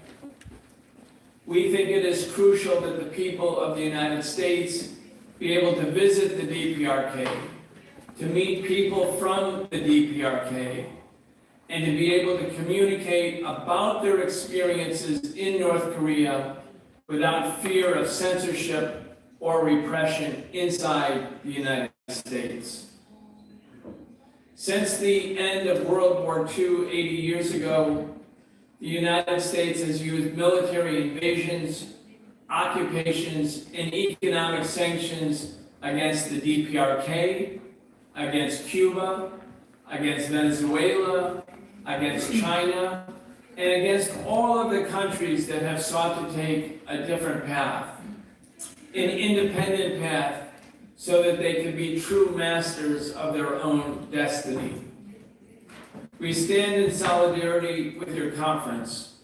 We think it is crucial that the people of the United States be able to visit the DPRK, to meet people from the DPRK, and to be able to communicate about their experiences in North Korea without fear of censorship or repression inside the United States. Since the end of World War II 80 years ago, the United States has used military invasions, occupations, and economic sanctions against the DPRK, against Cuba, against Venezuela, against China, and against all of the countries that have sought to take a different path, an independent path, so that they can be true masters of their own destiny. We stand in solidarity with your conference.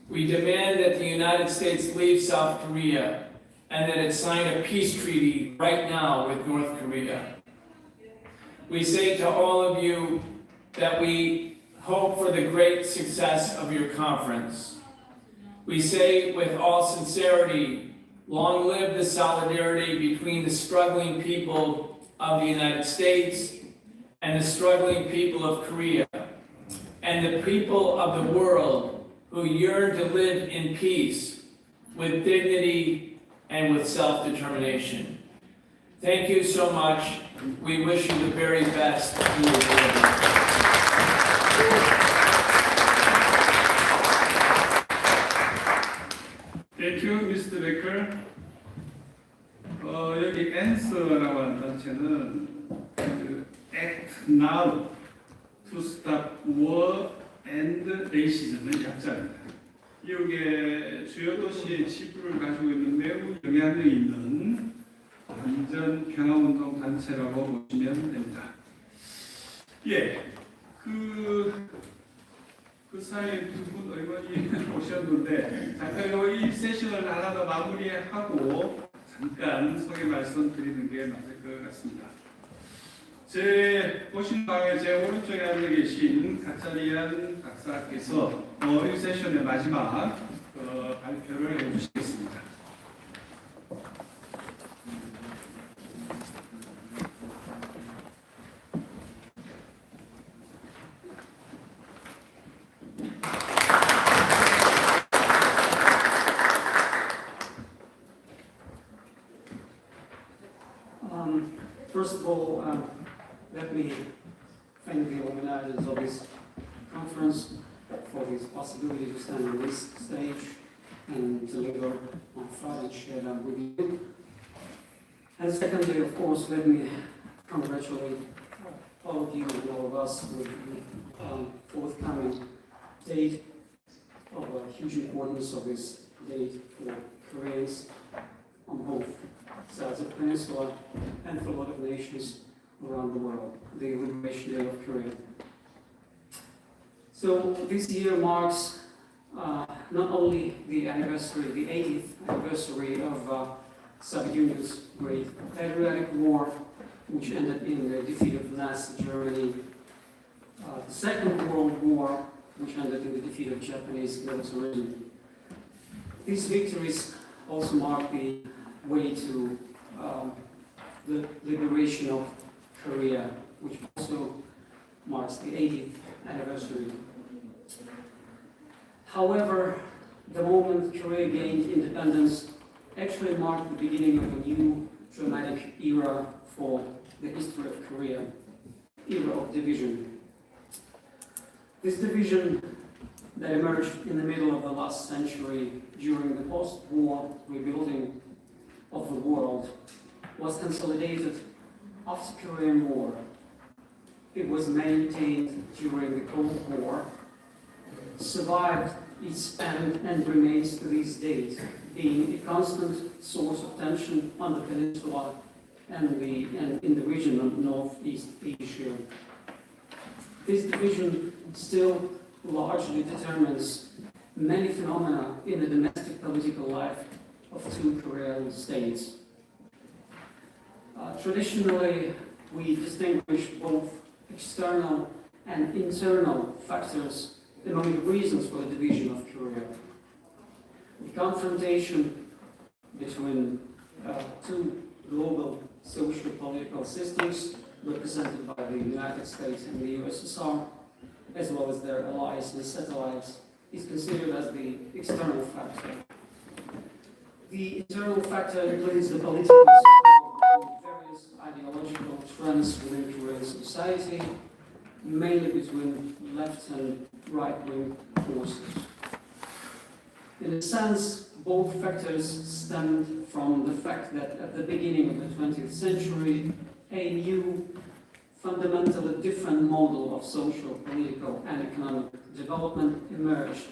We demand that the United States leave South Korea and that it sign a peace treaty right now with North Korea. We say to all of you that we hope for the great success of your conference. We say with all sincerity, long live the solidarity between the struggling people of the United States and the struggling people of Korea, and the people of the world who yearn to live in peace, with dignity, and with self-determination. Thank you so much. We wish you the very best in your journey. Thank you, Mr. Becker. 여기 ANSWER라고 하는 단체는 그 Act Now to Stop War and Racism의 약자입니다. 미국의 주요 도시의 지부를 가지고 있는 매우 영향력 있는 완전 평화운동 단체라고 보시면 됩니다. 예, 그 사이에 두 분 의원이 오셨는데 잠깐 이 세션을 하나 더 마무리하고 잠깐 소개 말씀드리는 게 맞을 것 같습니다. 제 보신 방에 제 오른쪽에 앉아 계신 가짜리안 박사께서 이 세션의 마지막 발표를 해주시겠습니다. First of all, let me thank the organizers of this conference for this possibility to stand on this stage and deliver my thought and share them with you. And secondly, of course, let me congratulate all of you and all of us with the forthcoming date of a huge importance of this date for Koreans on both sides of the peninsula and for a lot of nations around the world, the Liberation Day of Korea. So this year marks not only the anniversary, the 80th anniversary of Soviet Union's great patriotic war, which ended in the defeat of Nazi Germany, the Second World War, which ended in the defeat of Japanese militarism. These victories also mark the way to the liberation of Korea, which also marks the 80th anniversary. However, the moment Korea gained independence actually marked the beginning of a new dramatic era for the history of Korea, era of division. This division that emerged in the middle of the last century during the post-war rebuilding of the world was consolidated after Korean War. It was maintained during the Cold War, survived its end and remains to this date, being a constant source of tension on the peninsula and in the region of Northeast Asia. This division still largely determines many phenomena in the domestic political life of two Korean states. Traditionally, we distinguish both external and internal factors among the reasons for the division of Korea. The confrontation between two global socio-political systems represented by the United States and the USSR, as well as their allies and satellites, is considered as the external factor. The internal factor includes the political struggle between various ideological trends within Korean society, mainly between left and right-wing forces. In a sense, both factors stemmed from the fact that at the beginning of the 20th century, a new, fundamentally different model of social, political, and economic development emerged.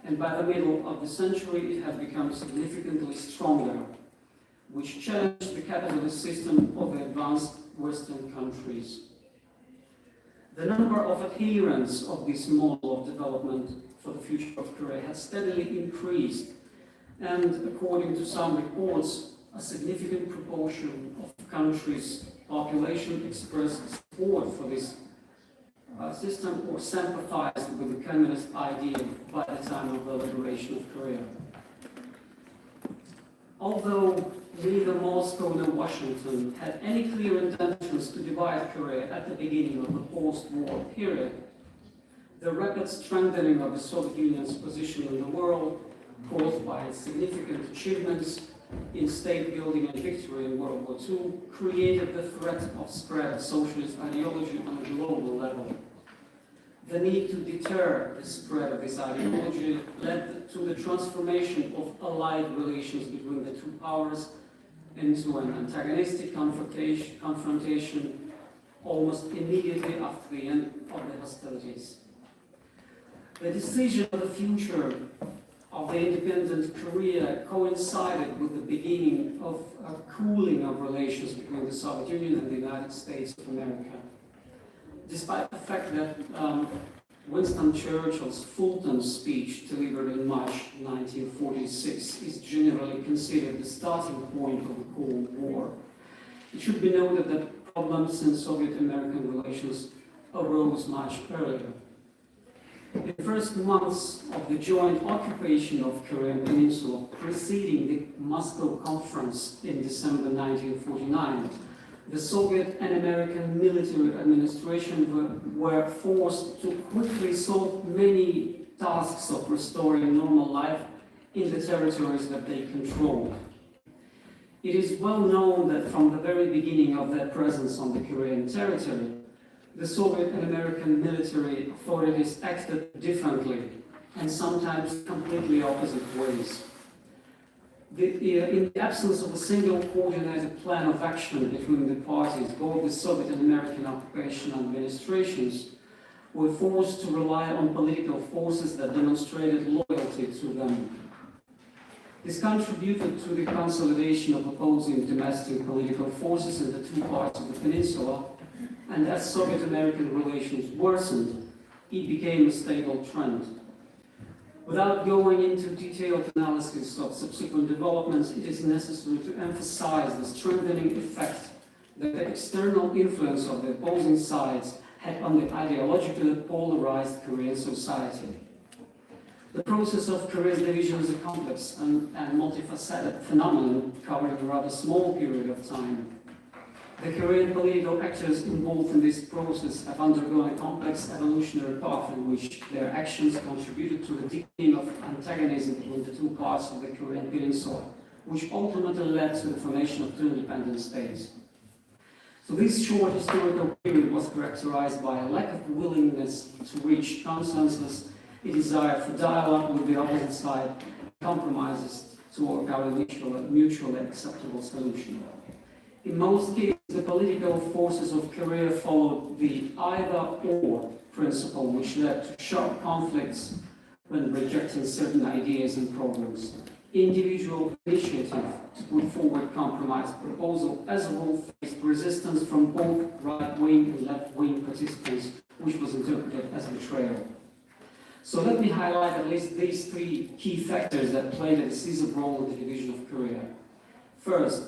And by the middle of the century, it had become significantly stronger, which challenged the capitalist system of the advanced Western countries. The number of adherents of this model of development for the future of Korea has steadily increased, and according to some reports, a significant proportion of the country's population expressed support for this system or sympathized with the communist idea by the time of the liberation of Korea. Although neither Moscow nor Washington had any clear intentions to divide Korea at the beginning of the post-war period, the rapid strengthening of the Soviet Union's position in the world, caused by its significant achievements in state building and victory in World War II created the threat of spread of socialist ideology on a global level. The need to deter the spread of this ideology led to the transformation of allied relations between the two powers into an antagonistic confrontation almost immediately after the end of the hostilities. The decision of the future of the independent Korea coincided with the beginning of a cooling of relations between the Soviet Union and the United States of America. Despite the fact that Winston Churchill's Fulton speech delivered in March 1946 is generally considered the starting point of the Cold War, it should be noted that problems in Soviet-American relations arose much earlier. In the first months of the joint occupation of Korean Peninsula preceding the Moscow Conference in December 1949, the Soviet and American military administration were forced to quickly solve many tasks of restoring normal life in the territories that they controlled. It is well known that from the very beginning of their presence on the Korean territory, the Soviet and American military authorities acted differently and sometimes completely opposite ways. In the absence of a single coordinated plan of action between the parties, both the Soviet and American occupation administrations were forced to rely on political forces that demonstrated loyalty to them. This contributed to the consolidation of opposing domestic political forces in the two parts of the peninsula, and as Soviet-American relations worsened, it became a stable trend. Without going into detailed analysis of subsequent developments, it is necessary to emphasize the strengthening effect that the external influence of the opposing sides had on the ideologically polarized Korean society. The process of Korea's division is a complex and multifaceted phenomenon covering a rather small period of time. The Korean political actors involved in this process have undergone a complex evolutionary path in which their actions contributed to the deepening of antagonism between the two parts of the Korean peninsula, which ultimately led to the formation of two independent states. So this short historical period was characterized by a lack of willingness to reach consensus, a desire for dialogue with the opposite side, compromises to work out a mutually acceptable solution. In most cases, the political forces of Korea followed the either-or principle, which led to sharp conflicts when rejecting certain ideas and programs. Individual initiative to put forward compromise proposal as a rule faced resistance from both right-wing and left-wing participants, which was interpreted as betrayal. So let me highlight at least these three key factors that played a decisive role in the division of Korea. First,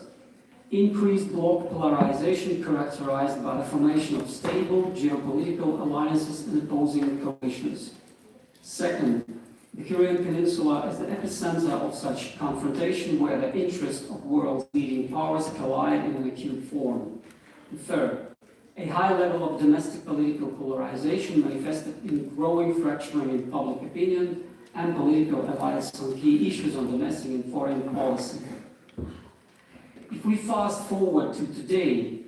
increased bloc polarization characterized by the formation of stable geopolitical alliances and opposing coalitions. Second, the Korean Peninsula is the epicenter of such confrontation where the interests of world's leading powers collide in an acute form. And third, a high level of domestic political polarization manifested in growing fracturing in public opinion and political alliance on key issues on domestic and foreign policy. If we fast forward to today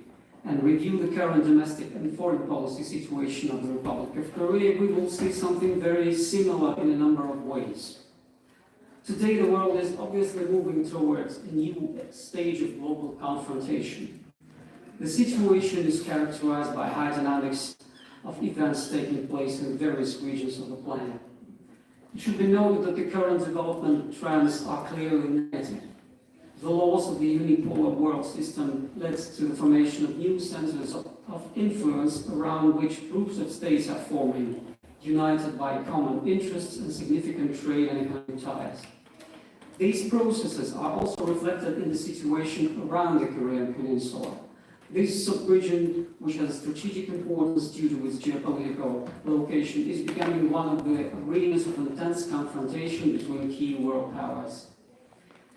and review the current domestic and foreign policy situation of the Republic of Korea, we will see something very similar in a number of ways. Today, the world is obviously moving towards a new stage of global confrontation. The situation is characterized by high dynamics of events taking place in various regions of the planet. It should be noted that the current development trends are clearly negative. The loss of the unipolar world system led to the formation of new centers of influence around which groups of states are forming, united by common interests and significant trade and economic ties. These processes are also reflected in the situation around the Korean Peninsula. This sub-region, which has strategic importance due to its geopolitical location, is becoming one of the arenas of intense confrontation between key world powers.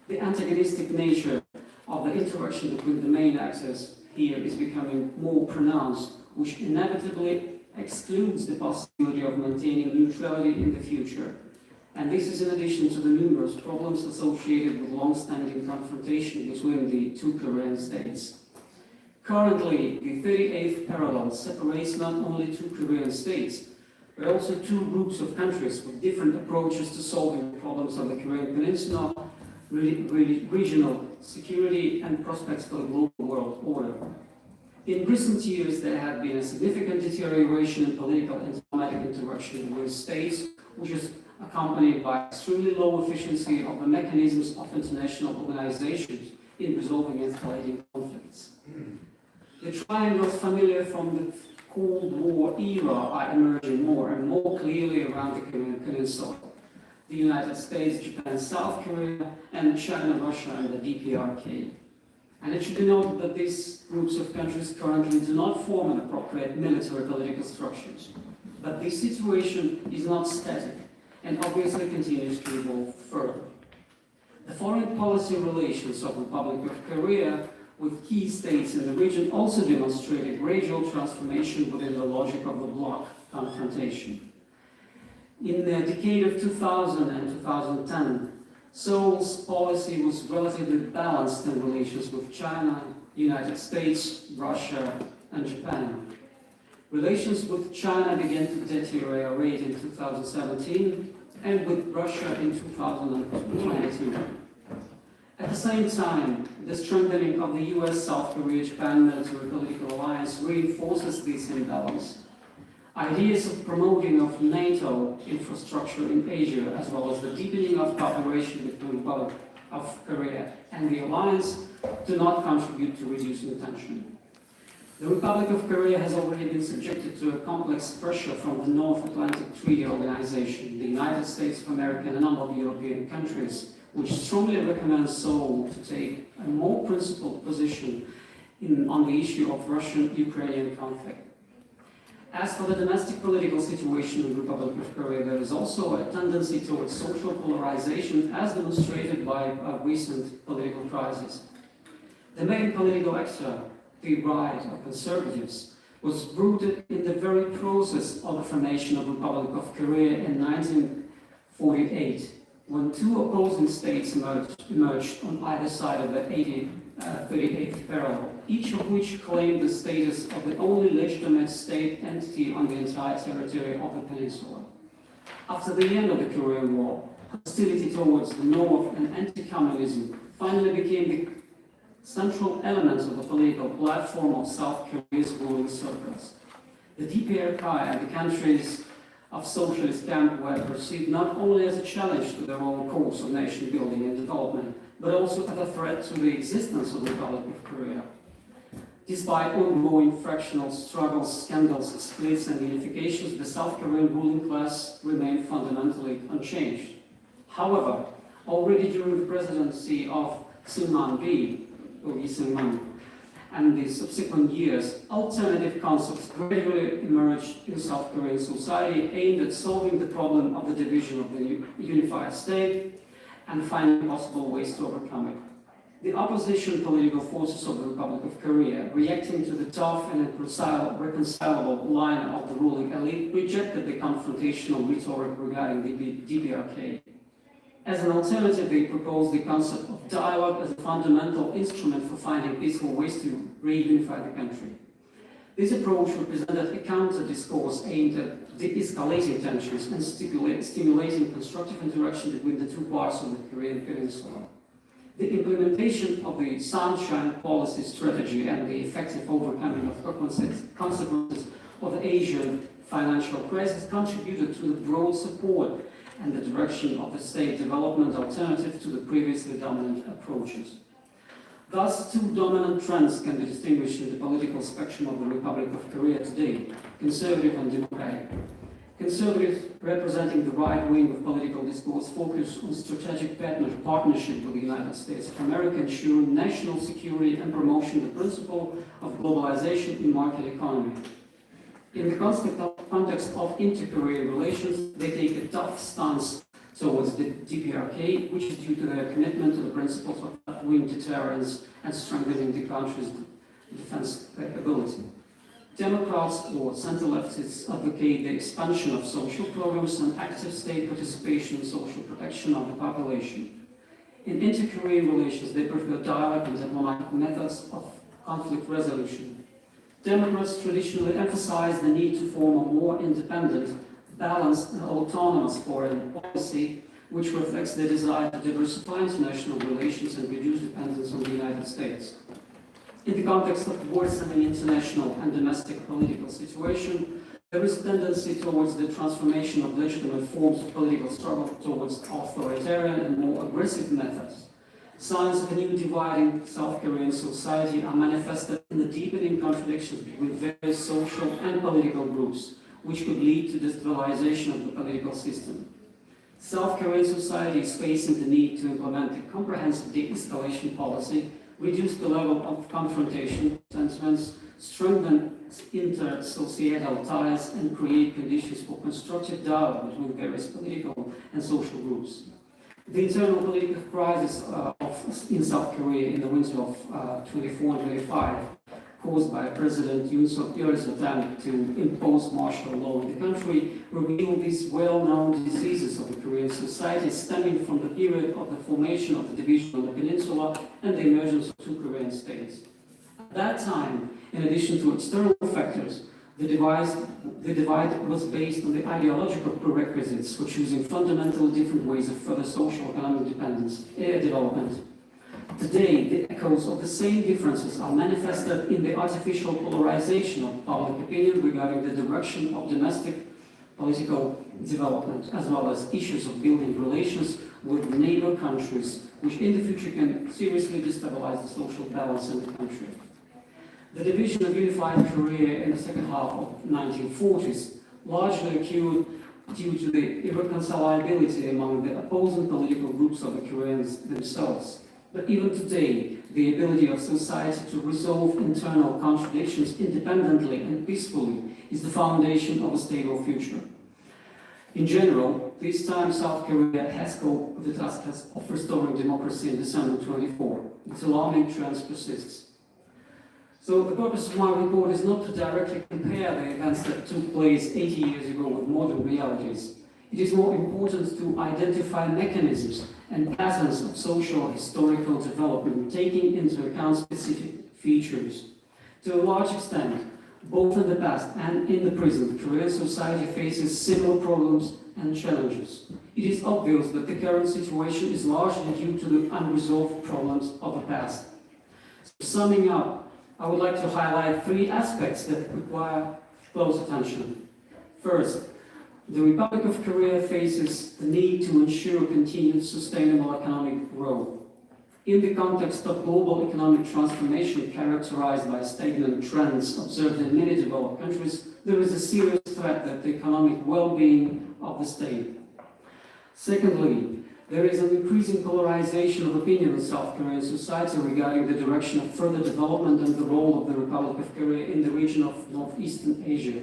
The antagonistic nature of the interaction between the main actors here is becoming more pronounced, which inevitably excludes the possibility of maintaining neutrality in the future, And this is in addition to the numerous problems associated with long-standing confrontation between the two Korean states. Currently, the 38th parallel separates not only two Korean states, but also two groups of countries with different approaches to solving the problems of the Korean Peninsula, regional security, and prospects for the global world order. In recent years, there has been a significant deterioration in political and diplomatic interaction with states, which is accompanied by extremely low efficiency of the mechanisms of international organizations in resolving escalating conflicts. The triangles familiar from the Cold War era are emerging more and more clearly around the Korean Peninsula. The United States, Japan, South Korea, and China, Russia, and the DPRK. And it should be noted that these groups of countries currently do not form an appropriate military political structures. But this situation is not static and obviously continues to evolve further. The foreign policy relations of the Republic of Korea with key states in the region also demonstrated gradual transformation within the logic of the bloc confrontation. In the decade of 2000 and 2010, Seoul's policy was relatively balanced in relations with China, United States, Russia, and Japan. Relations with China began to deteriorate in 2017 and with Russia in 2022. At the same time, the strengthening of the US-South Korea-Japan military political alliance reinforces this imbalance. Ideas of promoting of NATO infrastructure in Asia, as well as the deepening of cooperation between the Republic of Korea and the alliance, do not contribute to reducing tension. The Republic of Korea has already been subjected to a complex pressure from the North Atlantic Treaty Organization, the United States of America, and a number of European countries, which strongly recommends Seoul to take a more principled position on the issue of Russian-Ukrainian conflict. As for the domestic political situation in the Republic of Korea, there is also a tendency towards social polarization, as demonstrated by a recent political crisis. The main political actor, the right or conservatives, was rooted in the very process of the formation of the Republic of Korea in 1948, when two opposing states emerged on either side of the 38th parallel, each of which claimed the status of the only legitimate state entity on the entire territory of the peninsula. After the end of the Korean War, hostility towards the North and anti-communism finally became the central elements of the political platform of South Korea's ruling circles. The DPRK and the countries of socialist camp were perceived not only as a challenge to their own course of nation building and development, but also as a threat to the existence of the Republic of Korea. Despite ongoing fractional struggles, scandals, splits, and unifications, the South Korean ruling class remained fundamentally unchanged. However, already during the presidency of Syngman and the subsequent years, alternative concepts gradually emerged in South Korean society aimed at solving the problem of the division of the unified state and finding possible ways to overcome it. The opposition political forces of the Republic of Korea, reacting to the tough and irreconcilable line of the ruling elite, rejected the confrontational rhetoric regarding the DPRK. As an alternative, they proposed the concept of dialogue as a fundamental instrument for finding peaceful ways to reunify the country. This approach represented a counter-discourse aimed at de-escalating tensions and stimulating constructive interaction between the two parts of the Korean Peninsula. The implementation of the Sunshine Policy strategy and the effective overcoming of consequences of the Asian financial crisis contributed to the broad support and the direction of the state development alternative to the previously dominant approaches. Thus, two dominant trends can be distinguished in the political spectrum of the Republic of Korea today: conservative and democratic. Conservatives, representing the right wing of political discourse, focus on strategic partnership with the United States of America, ensuring national security and promoting the principle of globalization in market economy. In the context of inter-Korean relations, they take a tough stance towards the DPRK, which is due to their commitment to the principles of left-wing deterrence and strengthening the country's defense capability. Democrats or center-leftists advocate the expansion of social programs and active state participation in social protection of the population. In inter-Korean relations, they prefer dialogue and diplomatic methods of conflict resolution. Democrats traditionally emphasize the need to form a more independent, balanced, and autonomous foreign policy, which reflects their desire to diversify international relations and reduce dependence on the United States. In the context of worsening international and domestic political situation, there is a tendency towards the transformation of legitimate forms of political struggle towards authoritarian and more aggressive methods. Signs of a new dividing South Korean society are manifested in the deepening contradictions between various social and political groups, which could lead to destabilization of the political system. South Korean society is facing the need to implement a comprehensive de-escalation policy, reduce the level of confrontation, sentiments, strengthen inter-societal ties, and create conditions for constructive dialogue between various political and social groups. The internal political crisis in South Korea in the winter of 24 and 25, caused by President Yoon Suk-yeol's attempt to impose martial law in the country, revealed these well-known diseases of the Korean society stemming from the period of the formation of the division on the peninsula and the emergence of two Korean states. At that time, in addition to external factors, the divide was based on the ideological prerequisites for choosing fundamentally different ways of further social economic development. Today, the echoes of the same differences are manifested in the artificial polarization of public opinion regarding the direction of domestic political development, as well as issues of building relations with neighbor countries, which in the future can seriously destabilize the social balance in the country. The division of unified Korea in the second half of the 1940s largely occurred due to the irreconcilability among the opposing political groups of the Koreans themselves. But even today, the ability of society to resolve internal contradictions independently and peacefully is the foundation of a stable future. In general, this time South Korea has coped with the task of restoring democracy in December 24. Its alarming trends persists. So the purpose of my report is not to directly compare the events that took place 80 years ago with modern realities. It is more important to identify mechanisms and patterns of social historical development, taking into account specific features. To a large extent, both in the past and in the present, Korean society faces similar problems and challenges. It is obvious that the current situation is largely due to the unresolved problems of the past. So summing up, I would like to highlight three aspects that require close attention. First, the Republic of Korea faces the need to ensure continued sustainable economic growth. In the context of global economic transformation characterized by stagnant trends observed in many developed countries, there is a serious threat that the economic well-being of the state. Secondly, there is an increasing polarization of opinion in South Korean society regarding the direction of further development and the role of the Republic of Korea in the region of Northeastern Asia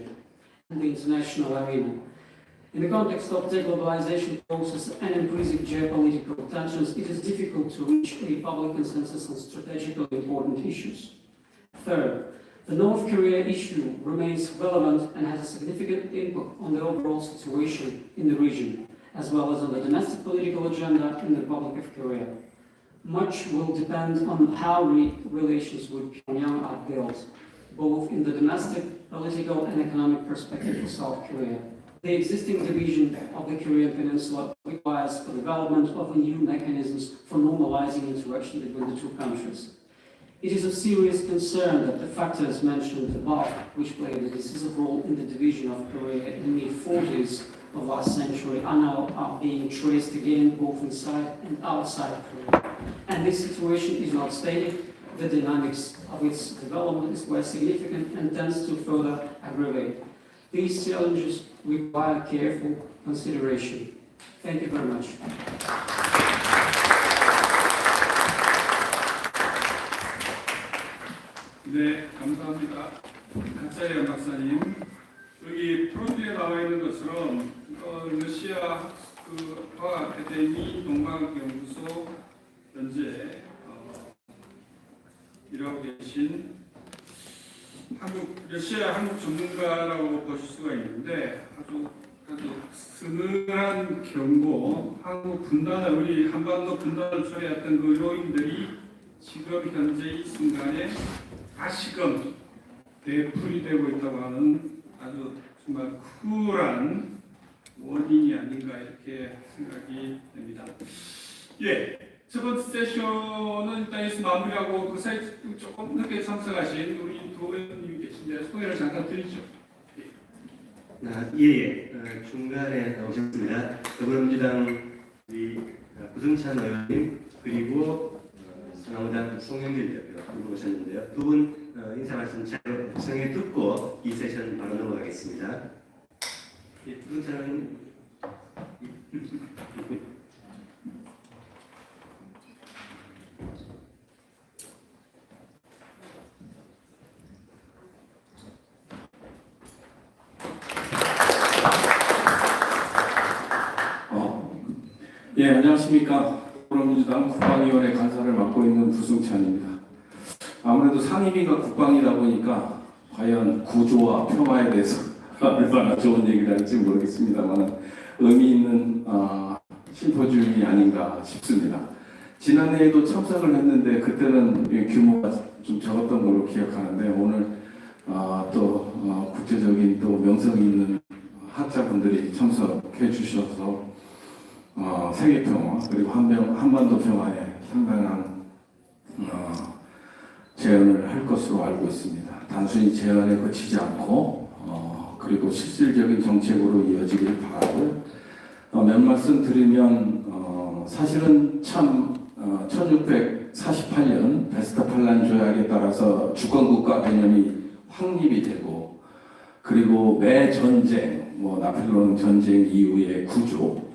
and the international arena. In the context of the globalization process and increasing geopolitical tensions, it is difficult to reach a public consensus on strategically important issues. Third, the North Korea issue remains relevant and has a significant impact on the overall situation in the region, as well as on the domestic political agenda in the Republic of Korea. Much will depend on how relations with Pyongyang are built, both in the domestic, political, and economic perspective for South Korea. The existing division of the Korean Peninsula requires the development of new mechanisms for normalizing interaction between the two countries. It is of serious concern that the factors mentioned above, which played a decisive role in the division of Korea in the mid-40s of last century, are now being traced again both inside and outside Korea. And this situation is not static. The dynamics of its development is quite significant and tends to further aggravate. These challenges require careful consideration. Thank you very much. 네, 감사합니다. 가짜의 박사님. 여기 프론트에 나와 있는 것처럼 러시아 화학 아카데미 동방연구소 현재 일하고 계신 러시아 한국 전문가라고 보실 수가 있는데 아주 서늘한 경고, 한국 분단을 우리 한반도 분단을 초래했던 그 요인들이 지금 현재 이 순간에 다시금 되풀이되고 있다고 하는 아주 정말 쿨한 원인이 아닌가 이렇게 생각이 됩니다. 예, 첫 번째 세션은 일단 여기서 마무리하고 그 사이 조금 늦게 참석하신 우리 두 의원님이 계신데 소개를 잠깐 드리죠. 중간에 나오셨습니다. 더불어민주당 우리 구승찬 의원님 그리고 중앙당 송영길 대표 오셨는데요. 두 분 인사 말씀 잘 청해 듣고 이 세션 바로 넘어가겠습니다. 구승찬 의원님. 예, 안녕하십니까. 더불어민주당 국방위원회 간사를 맡고 있는 부승찬입니다. 아무래도 상임위가 국방이다 보니까 과연 구조와 평화에 대해서 얼마나 좋은 얘기를 할지 모르겠습니다만 의미 있는 심포지엄이 아닌가 싶습니다. 지난해에도 참석을 했는데 그때는 규모가 좀 적었던 걸로 기억하는데 오늘 또 국제적인 또 명성이 있는 학자분들이 참석해 주셔서 세계 평화 그리고 한반도 평화에 상당한 제안을 할 것으로 알고 있습니다. 단순히 제안에 그치지 않고 그리고 실질적인 정책으로 이어지길 바라고 몇 말씀 드리면 사실은 참 1648년 베스트팔란 조약에 따라서 주권국가 개념이 확립이 되고 그리고 매 전쟁, 나폴레옹 전쟁 이후의 구조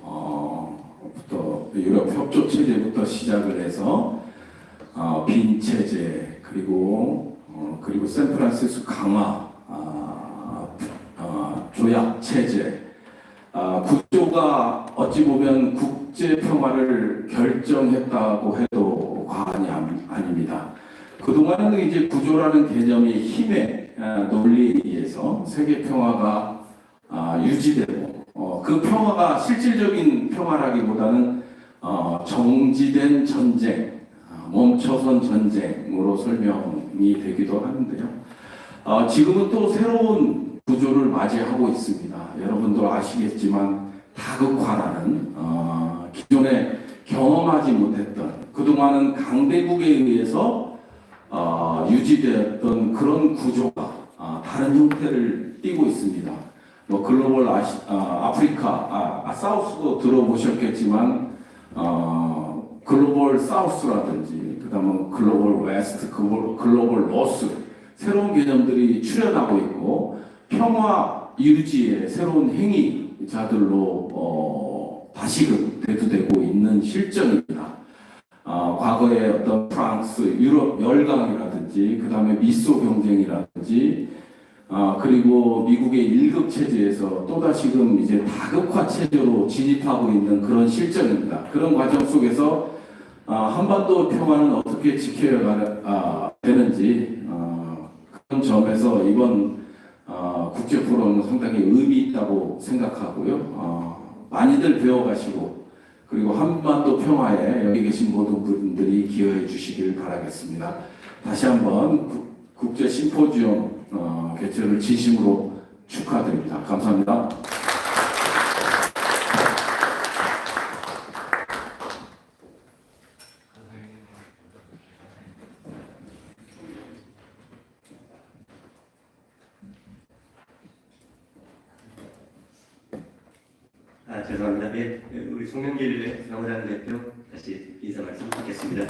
부터 유럽 협조 체제부터 시작을 해서 빈 체제 그리고 샌프란시스코 강화 조약 체제 구조가 어찌 보면 국제 평화를 결정했다고 해도 과언이 아닙니다. 그동안은 이제 구조라는 개념이 힘의 논리에 의해서 세계 평화가 유지되고 그 평화가 실질적인 평화라기보다는 정지된 전쟁, 멈춰선 전쟁으로 설명이 되기도 하는데요. 지금은 또 새로운 구조를 맞이하고 있습니다. 여러분도 아시겠지만 다극화라는 기존에 경험하지 못했던 그동안은 강대국에 의해서 유지되었던 그런 구조가 다른 형태를 띠고 있습니다. 글로벌 아프리카 사우스도 들어보셨겠지만 글로벌 사우스라든지 그다음에 글로벌 웨스트, 글로벌 노스 새로운 개념들이 출현하고 있고 평화 유지의 새로운 행위자들로 다시금 대두되고 있는 실정입니다. 과거에 어떤 프랑스, 유럽 열강이라든지 그다음에 미소 경쟁이라든지 그리고 미국의 1급 체제에서 또다시금 이제 다극화 체제로 진입하고 있는 그런 실정입니다. 그런 과정 속에서 한반도 평화는 어떻게 지켜야 되는지 그런 점에서 이번 국제 포럼은 상당히 의미 있다고 생각하고요. 많이들 배워가시고 그리고 한반도 평화에 여기 계신 모든 분들이 기여해 주시길 바라겠습니다. 다시 한번 국제 심포지엄 개최를 진심으로 축하드립니다. 감사합니다. 죄송합니다. 네, 우리 송영길 중앙당 대표 다시 인사 말씀 듣겠습니다.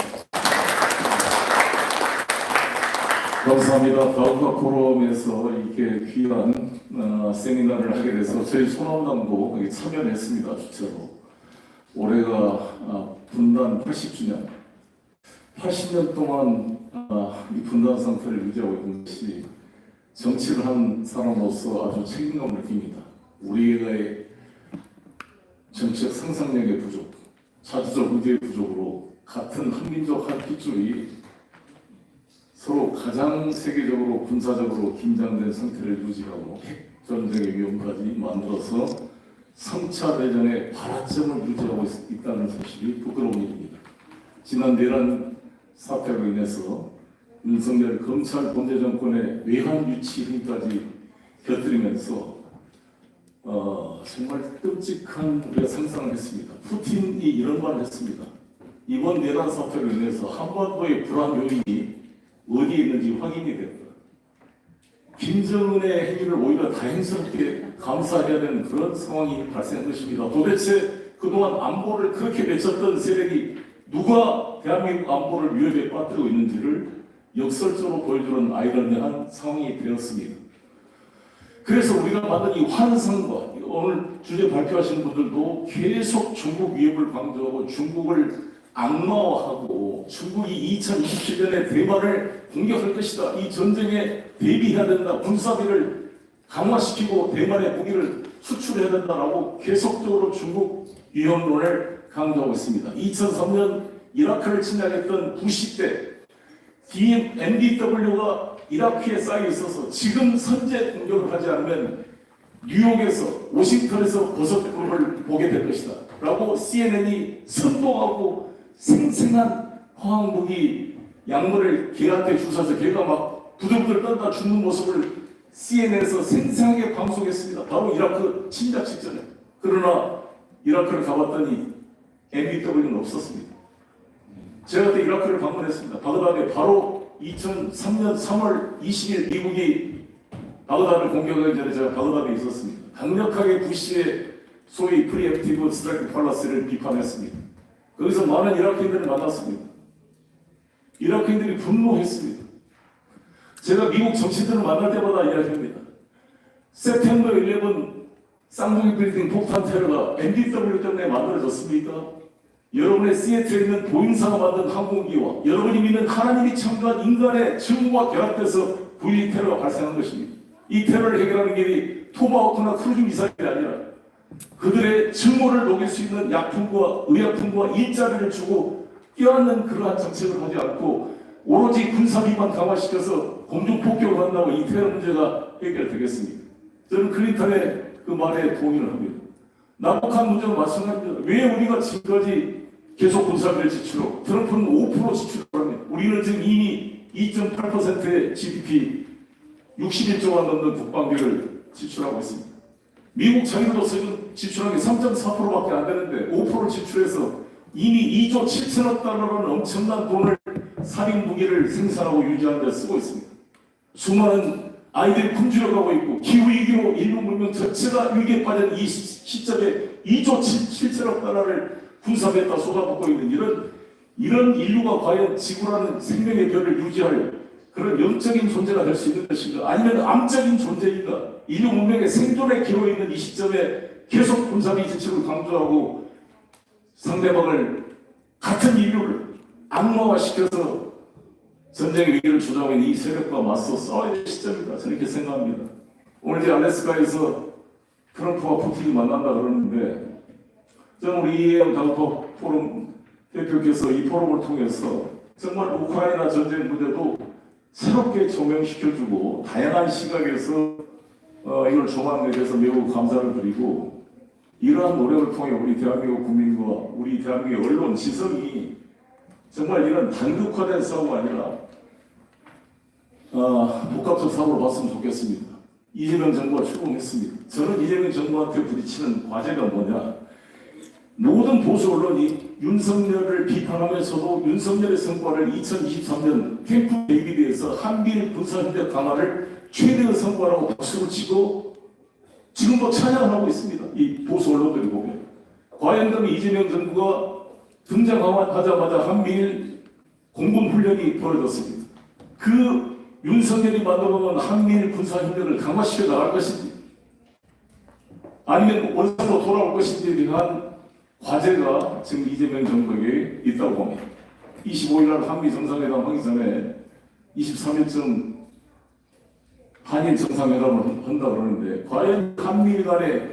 감사합니다. 다극화포럼에서 이렇게 귀한 세미나를 하게 돼서 저희 소나무당도 참여를 했습니다. 주최로. 올해가 분단 80주년. 80년 동안 이 분단 상태를 유지하고 있는 것이 정치를 한 사람으로서 아주 책임감을 느낍니다. 우리의 정치적 상상력의 부족, 자주적 의지의 부족으로 같은 한민족 한 핏줄이 서로 가장 세계적으로 군사적으로 긴장된 상태를 유지하고 핵전쟁의 위험까지 만들어서 3차 대전의 발화점을 유지하고 있다는 사실이 부끄러운 일입니다. 지난 내란 사태로 인해서 윤석열 검찰 범죄 정권의 외환 유치 행위까지 곁들이면서 정말 끔찍한 우리가 상상을 했습니다. 푸틴이 이런 말을 했습니다. 이번 내란 사태로 인해서 한반도의 불안 요인이 어디에 있는지 확인이 됐다. 김정은의 행위를 오히려 다행스럽게 감사해야 되는 그런 상황이 발생한 것입니다. 도대체 그동안 안보를 그렇게 외쳤던 세력이 누가 대한민국 안보를 위협에 빠뜨리고 있는지를 역설적으로 보여주는 아이러니한 상황이 되었습니다. 그래서 우리가 만든 이 환상과 오늘 주제 발표하시는 분들도 계속 중국 위협을 강조하고 중국을 악마화하고 중국이 2027년에 대만을 공격할 것이다. 이 전쟁에 대비해야 된다. 군사비를 강화시키고 대만의 무기를 수출해야 된다라고 계속적으로 중국 위협론을 강조하고 있습니다. 2003년 이라크를 침략했던 부시 때 NDW가 이라크에 쌓여 있어서 지금 선제 공격을 하지 않으면 뉴욕에서 워싱턴에서 버섯금을 보게 될 것이다 라고 CNN이 선동하고 생생한 화학무기 약물을 걔한테 주사서 걔가 막 부들부들 떨다 죽는 모습을 CNN에서 생생하게 방송했습니다. 바로 이라크 침략 직전에. 그러나 이라크를 가봤더니 NDW는 없었습니다. 제가 그때 이라크를 방문했습니다. 바그다드에 바로 2003년 3월 20일 미국이 바그다드를 공격하기 전에 제가 바그다드에 있었습니다. 강력하게 부시의 소위 프리엠티브 스트라이크 팔라스를 비판했습니다. 거기서 많은 이라크인들을 만났습니다. 이라크인들이 분노했습니다. 제가 미국 정치인들을 만날 때마다 이야기합니다. 세프템버 11 쌍둥이 빌딩 폭탄 테러가 NDW 때문에 만들어졌습니까? 여러분의 시애틀에 있는 보잉사가 만든 항공기와 여러분이 믿는 하나님이 창조한 인간의 증오와 결합돼서 VE 테러가 발생한 것입니다. 이 테러를 해결하는 길이 토마호크나 크루즈 미사일이 아니라 그들의 증오를 녹일 수 있는 약품과 의약품과 일자리를 주고 껴안는 그러한 정책을 하지 않고 오로지 군사비만 강화시켜서 공중폭격을 한다고 이 테러 문제가 해결되겠습니다. 저는 클린턴의 그 말에 동의를 합니다. 남북한 문제도 마찬가지입니다. 왜 우리가 지금까지 계속 군사비를 지출하고 트럼프는 5% 지출을 합니다. 우리는 지금 이미 2.8%의 GDP 61조 원 넘는 국방비를 지출하고 있습니다. 미국 자기들도 지금 지출한 게 3.4%밖에 안 되는데 5%를 지출해서 이미 2조 7천억 달러라는 엄청난 돈을 살인 무기를 생산하고 유지하는 데 쓰고 있습니다. 수많은 아이들이 굶주려가고 있고 기후위기로 인류 문명 전체가 위기에 빠진 이 시점에 2조 7천억 달러를 군사비에다 쏟아붓고 있는 이런 인류가 과연 지구라는 생명의 별을 유지할 그런 영적인 존재가 될 수 있는 것인가 아니면 암적인 존재인가 인류 문명의 생존의 기로에 있는 이 시점에 계속 군사비 지출을 강조하고 상대방을 같은 인류를 악마화시켜서 전쟁의 위기를 주장하고 있는 이 세력과 맞서 싸워야 될 시점이다. 저는 이렇게 생각합니다. 오늘 이제 알래스카에서 트럼프와 푸틴이 만난다 그러는데 저는 우리 다극화포럼 대표께서 이 포럼을 통해서 정말 우크라이나 전쟁 문제도 새롭게 조명시켜주고 다양한 시각에서 이걸 조망하게 돼서 매우 감사를 드리고 이러한 노력을 통해 우리 대한민국 국민과 우리 대한민국의 언론 지성이 정말 이런 단극화된 싸움이 아니라 복합적 사고를 봤으면 좋겠습니다. 이재명 정부가 출범했습니다. 저는 이재명 정부한테 부딪히는 과제가 뭐냐. 모든 보수 언론이 윤석열을 비판하면서도 윤석열의 성과를 2023년 캠프 데이비드에서 한미일 군사협력 강화를 최대의 성과라고 박수를 치고 지금도 찬양하고 있습니다. 이 보수 언론들이 보면. 과연 그럼 이재명 정부가 등장하자마자 한미일 공군훈련이 벌어졌습니다. 그 윤석열이 만들어놓은 한미일 군사협력을 강화시켜 나갈 것인지 아니면 원상으로 돌아올 것인지에 대한 과제가 지금 이재명 정부에게 있다고 봅니다. 25일날 한미 정상회담 하기 전에 23일쯤 한일 정상회담을 한다 그러는데 과연 한미일 간의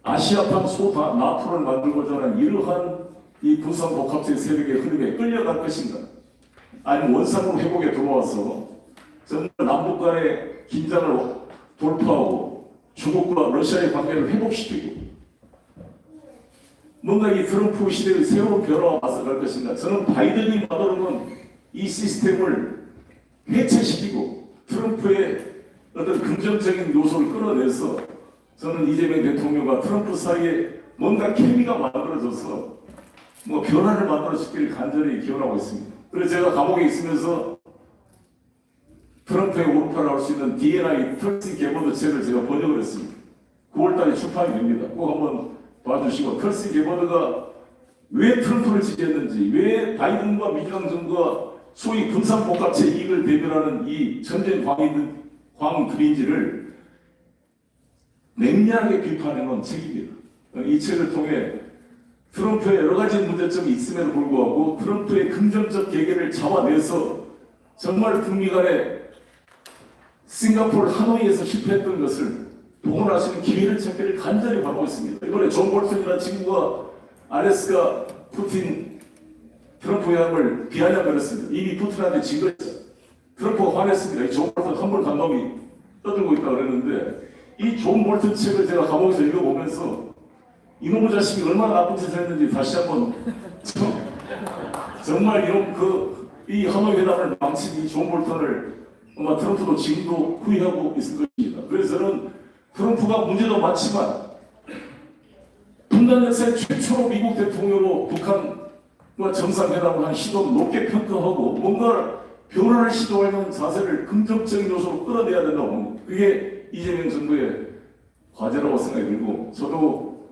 아시아판 소다 나토를 만들고자 하는 이러한 이 군사복합적 세력의 흐름에 끌려갈 것인가? 아니면 원상으로 회복에 돌아와서 정말 남북 간의 긴장을 돌파하고 중국과 러시아의 관계를 회복시키고 뭔가 이 트럼프 시대의 새로운 변화와 맞서갈 것인가. 저는 바이든이 만들어놓은 이 시스템을 해체시키고 트럼프의 어떤 긍정적인 요소를 끌어내서 저는 이재명 대통령과 트럼프 사이에 뭔가 케미가 만들어져서 뭐 변화를 만들어주기를 간절히 기원하고 있습니다. 그래서 제가 감옥에 있으면서 트럼프의 오르파를 할 수 있는 D&I 털스 개보드 책을 제가 번역을 했습니다. 9월달에 출판이 됩니다. 꼭 한번 봐주시고 털스 개보드가 왜 트럼프를 지지했는지, 왜 바이든과 민주당 정부가 소위 군산복합체 이익을 대변하는 이 전쟁 광들인지를 냉랭하게 비판해놓은 책입니다. 이 책을 통해 트럼프의 여러 가지 문제점이 있음에도 불구하고 트럼프의 긍정적 계기를 잡아내서 정말 북미 간에 싱가포르 하노이에서 실패했던 것을 복원하시는 기회를 찾기를 간절히 바라고 있습니다. 이번에 존 볼턴이라는 친구가 알래스카 푸틴 트럼프 회담을 비아냥거렸습니다. 이미 푸틴한테 진 거죠. 트럼프가 화냈습니다. 이 존 볼턴 한물 간 놈이 떠들고 있다 그랬는데 이 존 볼턴 책을 제가 감옥에서 읽어보면서 이놈의 자식이 얼마나 나쁜 짓을 했는지 다시 한번 정말 이놈 이 하노이 회담을 망친 이 존 볼턴을 아마 트럼프도 지금도 후회하고 있을 것입니다. 그래서 저는 트럼프가 문제도 많지만 분단 역사의 최초로 미국 대통령으로 북한과 정상회담을 한 시도는 높게 평가하고 뭔가 변화를 시도하려는 자세를 긍정적인 요소로 끌어내야 된다고 봅니다. 그게 이재명 정부의 과제라고 생각이 들고 저도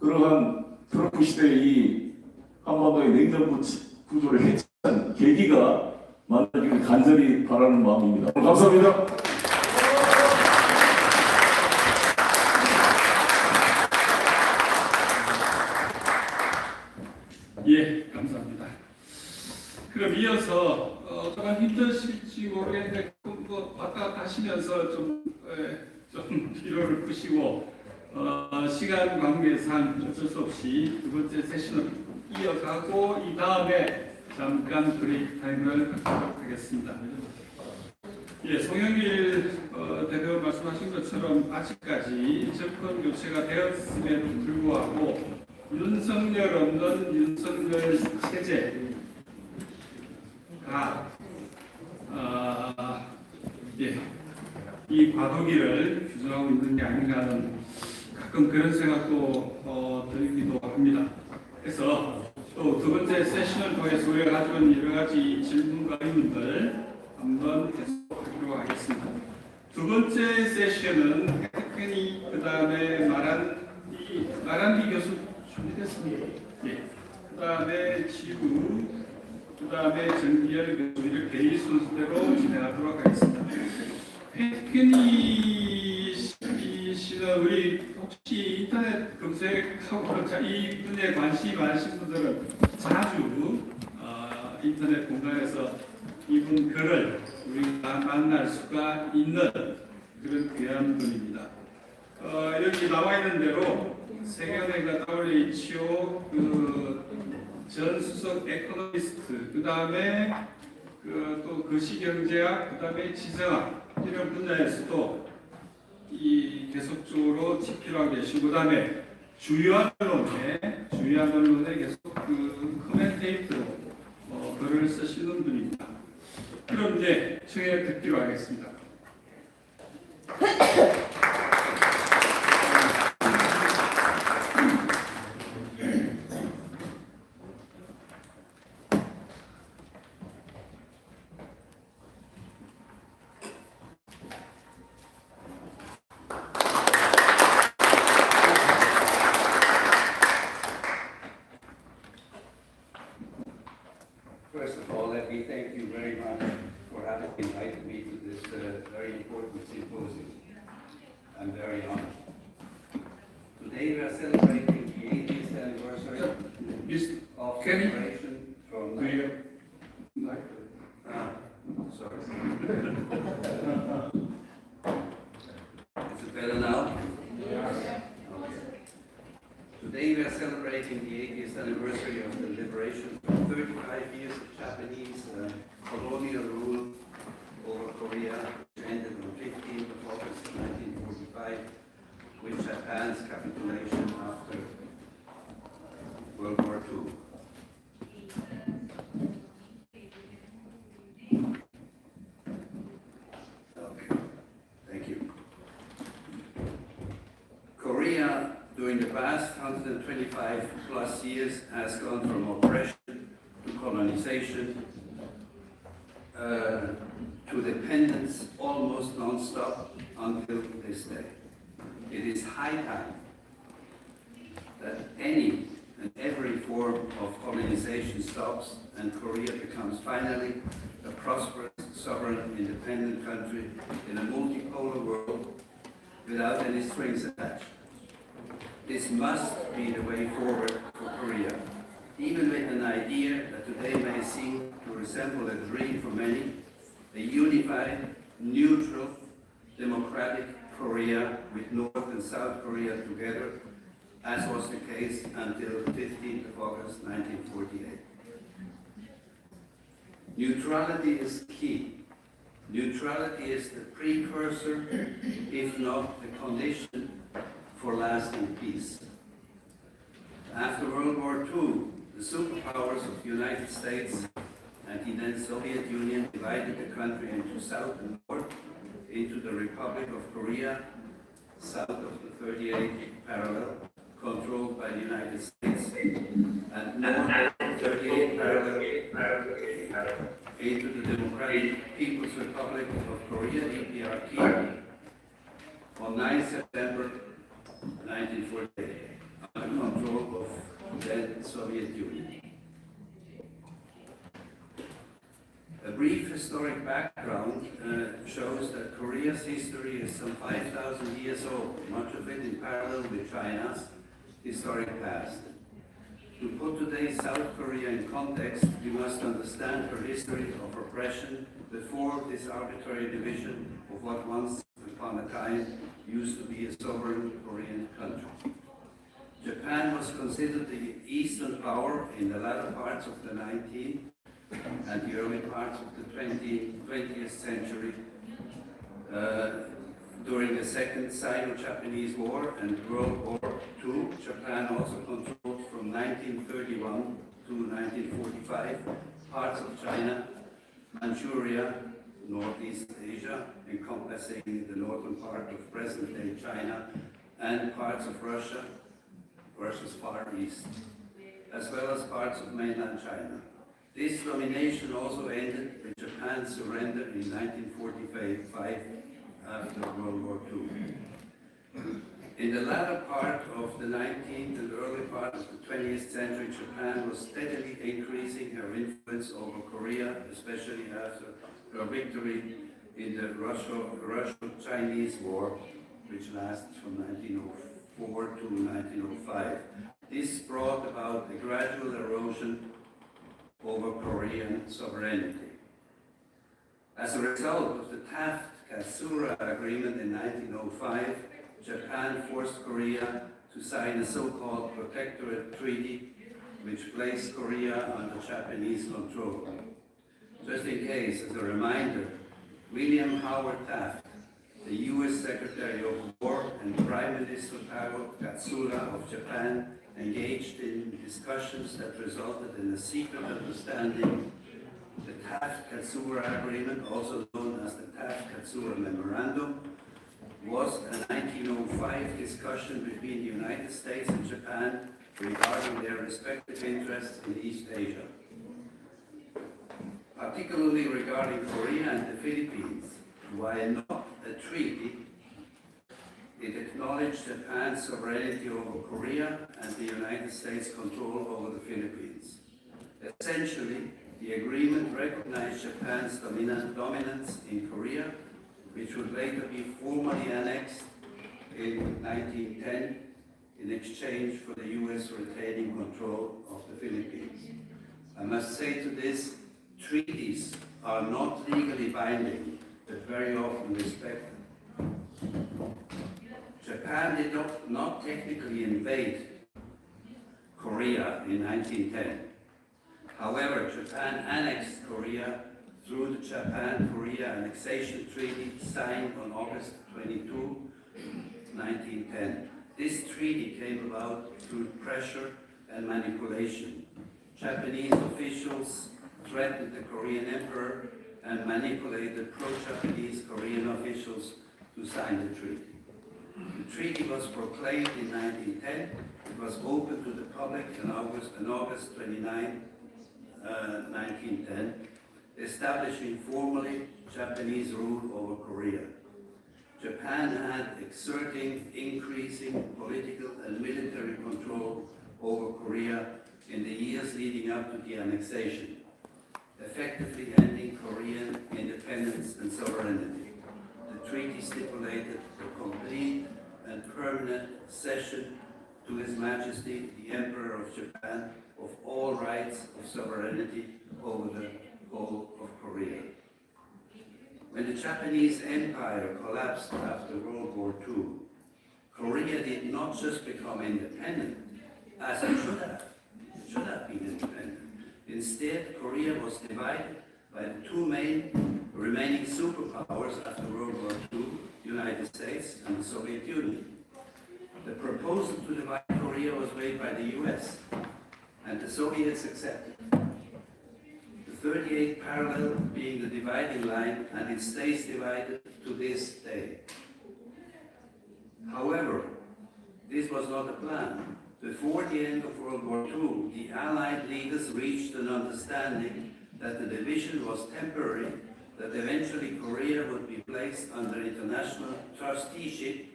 그러한 트럼프 시대의 이 한반도의 냉전 구조를 해체한 계기가 만들기를 간절히 바라는 마음입니다. 감사합니다. 예, 감사합니다. 그럼 이어서 조금 힘드실지 모르겠는데 뭐 왔다 갔다 하시면서 좀 피로를 푸시고 시간 관계상 어쩔 수 없이 두 번째 세션을 이어가고 이 다음에 잠깐 브레이크 타임을 갖도록 하겠습니다. 예, 송영길 대표 말씀하신 것처럼 아직까지 정권 교체가 되었음에도 불구하고 윤석열 없는 윤석열 체제가 이 과도기를 규정하고 있는 게 아닌가 하는 가끔 그런 생각도 들기도 합니다. 그래서 또 두 번째 세션을 통해서 우리가 가져온 여러 가지 질문과 의문들 한번 계속하도록 하겠습니다. 두 번째 세션은 테크니 그 다음에 마란디 교수 준비됐습니다. 예. 그 다음에 지구, 그 다음에 정기열 교수 이렇게 이 순서대로 진행하도록 하겠습니다. 테크니 씨는 우리 혹시 인터넷 검색하고 이 분야에 관심이 많으신 분들은 자주 인터넷 공간에서 이분 글을 우리가 만날 수가 있는 그런 귀한 분입니다. 여기 나와 있는 대로 세계은행과 WHO 전 수석 에코노미스트, 그 다음에 또 거시경제학, 그 다음에 지정학 이런 분야에서도 계속적으로 집필하고 계시고, 그 다음에 주요한 언론에 계속 코멘테이터로 글을 쓰시는 분입니다. 그럼 이제 청해 듣기로 하겠습니다. First of all, let me thank you very much for having invited me to this very important symposium. I'm very honored. Today we are celebrating the 80th anniversary of separation from... Sorry. Is it better now? Yes. Okay. Today we are celebrating the 80th anniversary of the liberation from 35 years of Japanese colonial rule over Korea, which ended on 15th of August 1945, with Japan's capitulation after World War II. Okay, thank you. Korea, during the past 125 plus years, has gone from oppression to colonization to dependence almost non-stop until this day. It is high time that any and every form of colonization stops and Korea becomes finally a prosperous, sovereign, independent country in a multipolar world without any strings attached. This must be the way forward for Korea, even with an idea that today may seem to resemble a dream for many, a unified, neutral, democratic Korea with North and South Korea together, as was the case until 15th of August 1948. Neutrality is key. Neutrality is the precursor, if not the condition, for lasting peace. After World War II, the superpowers of the United States and the then Soviet Union divided the country into South and North, into the Republic of Korea, south of the 38th parallel, controlled by the United States, and north of the 38th parallel, into the Democratic People's Republic of Korea, DPRK, on 9 September 1948, under control of the then Soviet Union. A brief historic background shows that Korea's history is some 5,000 years old, much of it in parallel with China's historic past. To put today's South Korea in context, we must understand her history of oppression before this arbitrary division of what once upon a time used to be a sovereign Korean country. Japan was considered the Eastern power in the latter parts of the 19th and the early parts of the 20th century. During the Second Sino-Japanese War and World War II, Japan also controlled from 1931 to 1945 parts of China, Manchuria, Northeast Asia, encompassing the northern part of present-day China, and parts of Russia, Russia's Far East, as well as parts of mainland China. This domination also ended with Japan's surrender in 1945 after World War II. In the latter part of the 19th and early part of the 20th century, Japan was steadily increasing her influence over Korea, especially after her victory in the Russo-Chinese War, which lasted from 1904 to 1905. This brought about a gradual erosion over Korean sovereignty. As a result of the Taft-Katsura Agreement in 1905, Japan forced Korea to sign a so-called Protectorate Treaty, which placed Korea under Japanese control. Just in case, as a reminder, William Howard Taft, the U.S. Secretary of War and Prime Minister Taro Katsura of Japan, engaged in discussions that resulted in a secret understanding. The Taft-Katsura Agreement, also known as the Taft-Katsura Memorandum, was a 1905 discussion between the United States and Japan regarding their respective interests in East Asia. Particularly regarding Korea and the Philippines, while not a treaty, it acknowledged Japan's sovereignty over Korea and the United States' control over the Philippines. Essentially, the agreement recognized Japan's dominance in Korea, which would later be formally annexed in 1910 in exchange for the U.S. retaining control of the Philippines. I must say to this, treaties are not legally binding, but very often respected. Japan did not technically invade Korea in 1910. However, Japan annexed Korea through the Japan-Korea Annexation Treaty signed on August 22, 1910. This treaty came about through pressure and manipulation. Japanese officials threatened the Korean emperor and manipulated pro-Japanese Korean officials to sign the treaty. The treaty was proclaimed in 1910. It was opened to the public on August 29, 1910, establishing formally Japanese rule over Korea. Japan had exerting increasing political and military control over Korea in the years leading up to the annexation, effectively ending Korean independence and sovereignty. The treaty stipulated the complete and permanent cession to His Majesty the Emperor of Japan of all rights of sovereignty over the whole of Korea. When the Japanese Empire collapsed after World War II, Korea did not just become independent, as it should have been independent. Instead, Korea was divided by the two main remaining superpowers after World War II, United States and the Soviet Union. The proposal to divide Korea was made by the US, and the Soviets accepted. The 38th parallel being the dividing line, and it stays divided to this day. However, this was not the plan. Before the end of World War II, the Allied leaders reached an understanding that the division was temporary, that eventually Korea would be placed under international trusteeship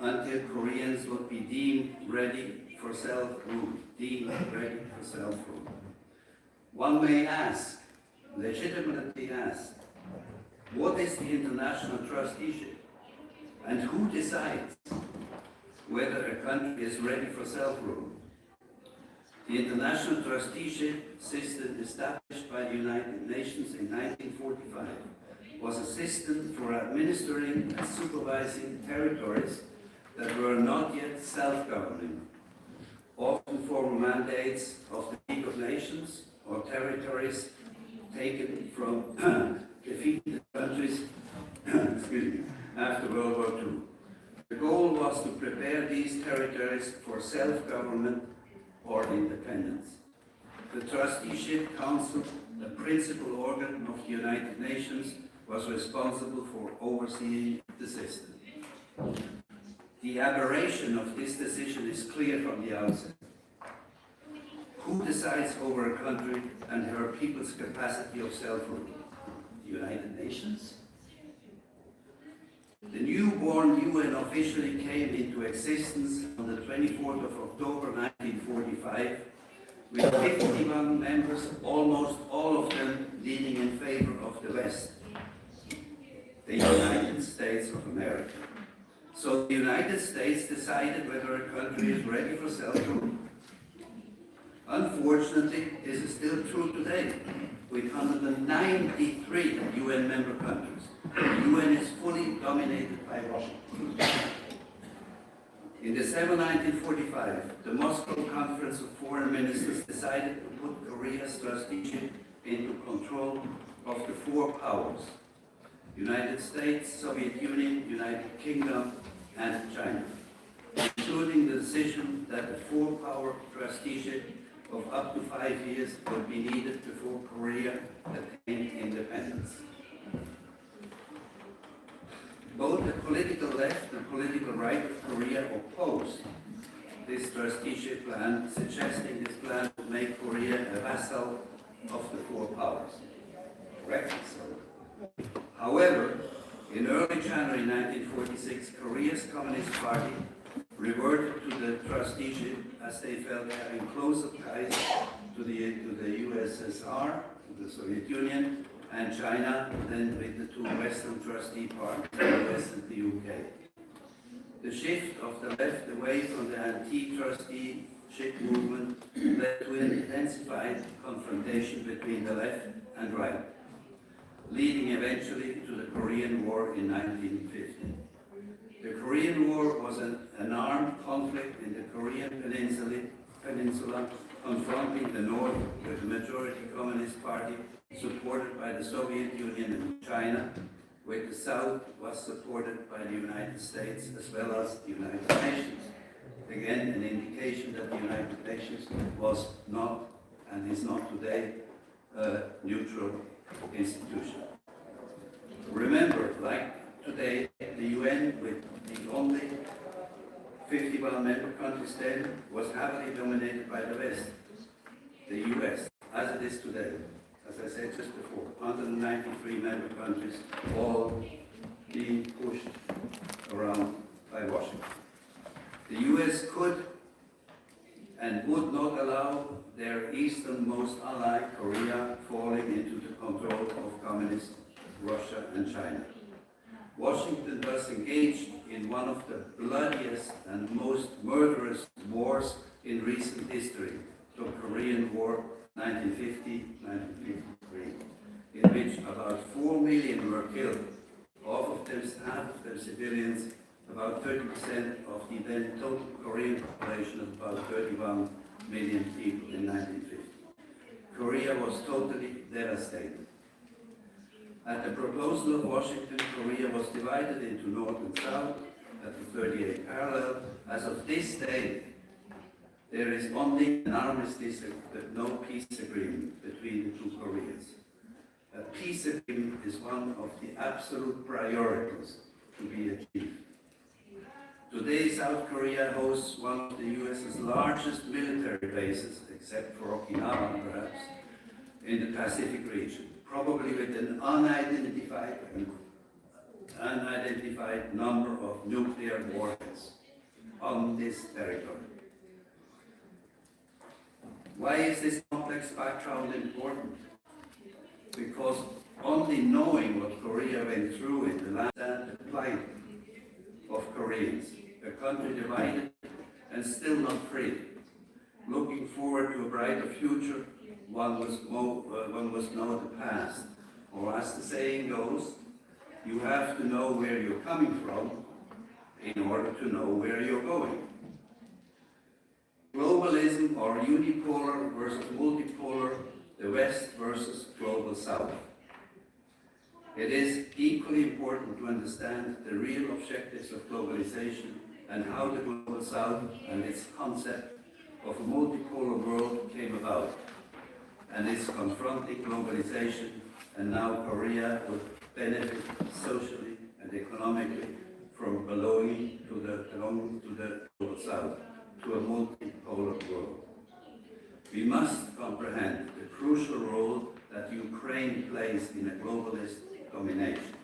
until Koreans would be deemed ready for self-rule. One may ask, legitimately ask, what is the international trusteeship? And who decides whether a country is ready for self-rule? The international trusteeship system established by the United Nations in 1945 was a system for administering and supervising territories that were not yet self-governing, often former mandates of the League of Nations or territories taken from defeated countries after World War II. The goal was to prepare these territories for self-government or independence. The Trusteeship Council, the principal organ of the United Nations, was responsible for overseeing the system. The aberration of this decision is clear from the outset. Who decides over a country and her people's capacity of self-rule? The United Nations? The newborn UN officially came into existence on the 24th of October 1945 with 51 members, almost all of them leaning in favor of the West, the United States of America. So the United States decided whether a country is ready for self-rule. Unfortunately, this is still true today, with 193 UN member countries. The UN is fully dominated by Russia. In December 1945, the Moscow Conference of Foreign Ministers decided to put Korea's trusteeship into control of the four powers: United States, Soviet Union, United Kingdom, and China, including the decision that the four-power trusteeship of up to 5 years would be needed before Korea attained independence. Both the political left and political right of Korea opposed this trusteeship plan, suggesting this plan would make Korea a vassal of the four powers. Correctly so. However, in early January 1946, Korea's Communist Party reverted to the trusteeship as they felt having closer ties to the USSR, to the Soviet Union, and China than with the two Western trustee parties, the US and the UK. The shift of the left away from the anti-trusteeship movement led to an intensified confrontation between the left and right, leading eventually to the Korean War in 1950. The Korean War was an armed conflict in the Korean peninsula confronting the North with the majority Communist Party supported by the Soviet Union and China, with the South was supported by the United States as well as the United Nations. Again, an indication that the United Nations was not and is not today a neutral institution. Remember, like today, the UN, with the only 51 member countries then, was heavily dominated by the West, the US, as it is today. As I said just before, 193 member countries, all being pushed around by Washington. The US could and would not allow their easternmost ally, Korea, falling into the control of communist Russia and China. Washington thus engaged in one of the bloodiest and most murderous wars in recent history, the Korean War 1950-1953, in which about 4 million were killed, half of them civilians, about 30% of the then total Korean population of about 31 million people in 1950. Korea was totally devastated. At the proposal of Washington, Korea was divided into North and South at the 38th parallel. As of this day, there is only an armistice but no peace agreement between the two Koreas. A peace agreement is one of the absolute priorities to be achieved. Today, South Korea hosts one of the US's largest military bases, except for Okinawa perhaps, in the Pacific region, probably with an unidentified number of nuclear warheads on this territory. Why is this complex background important? Because only knowing what Korea went through in the last plight of Koreans, a country divided and still not free, looking forward to a brighter future, one must know the past. Or as the saying goes, you have to know where you're coming from in order to know where you're going. Globalism or unipolar versus multipolar, the West versus global South. It is equally important to understand the real objectives of globalization and how the global South and its concept of a multipolar world came about, and is confronting globalization, and now Korea would benefit socially and economically from belonging to the global South, to a multipolar world. We must comprehend the crucial role that Ukraine plays in a globalist domination.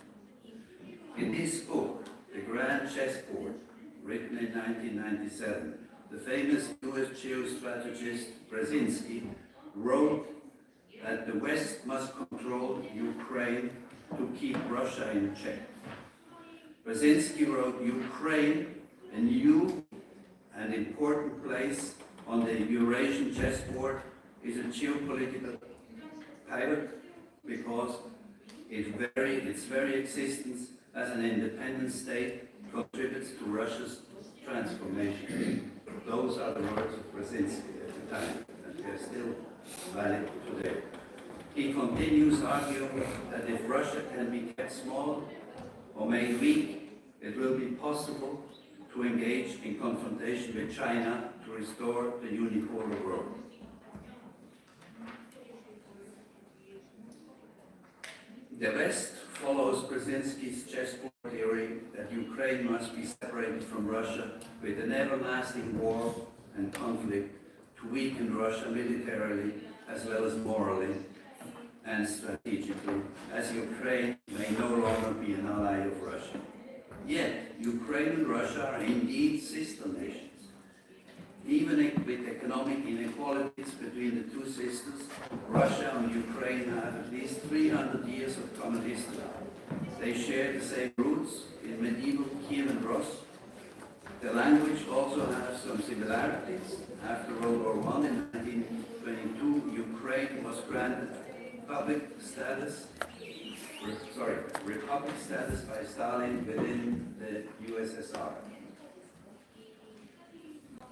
In his book, The Grand Chessboard, written in 1997, the famous US geostrategist Brzezinski wrote that the West must control Ukraine to keep Russia in check. Brzezinski wrote, Ukraine, a new and important place on the Eurasian chessboard, is a geopolitical pivot because its very existence as an independent state contributes to Russia's transformation. Those are the words of Brzezinski at the time, and they are still valid today. He continues arguing that if Russia can be kept small or made weak, it will be possible to engage in confrontation with China to restore the unipolar world. The West follows Brzezinski's chessboard theory that Ukraine must be separated from Russia with an everlasting war and conflict to weaken Russia militarily as well as morally and strategically, as Ukraine may no longer be an ally of Russia. Yet, Ukraine and Russia are indeed sister nations. Even with economic inequalities between the two sisters, Russia and Ukraine have at least 300 years of common history. They share the same roots in medieval Kiev and Rus. The language also has some similarities. After World War I in 1922, Ukraine was granted republic status by Stalin within the USSR.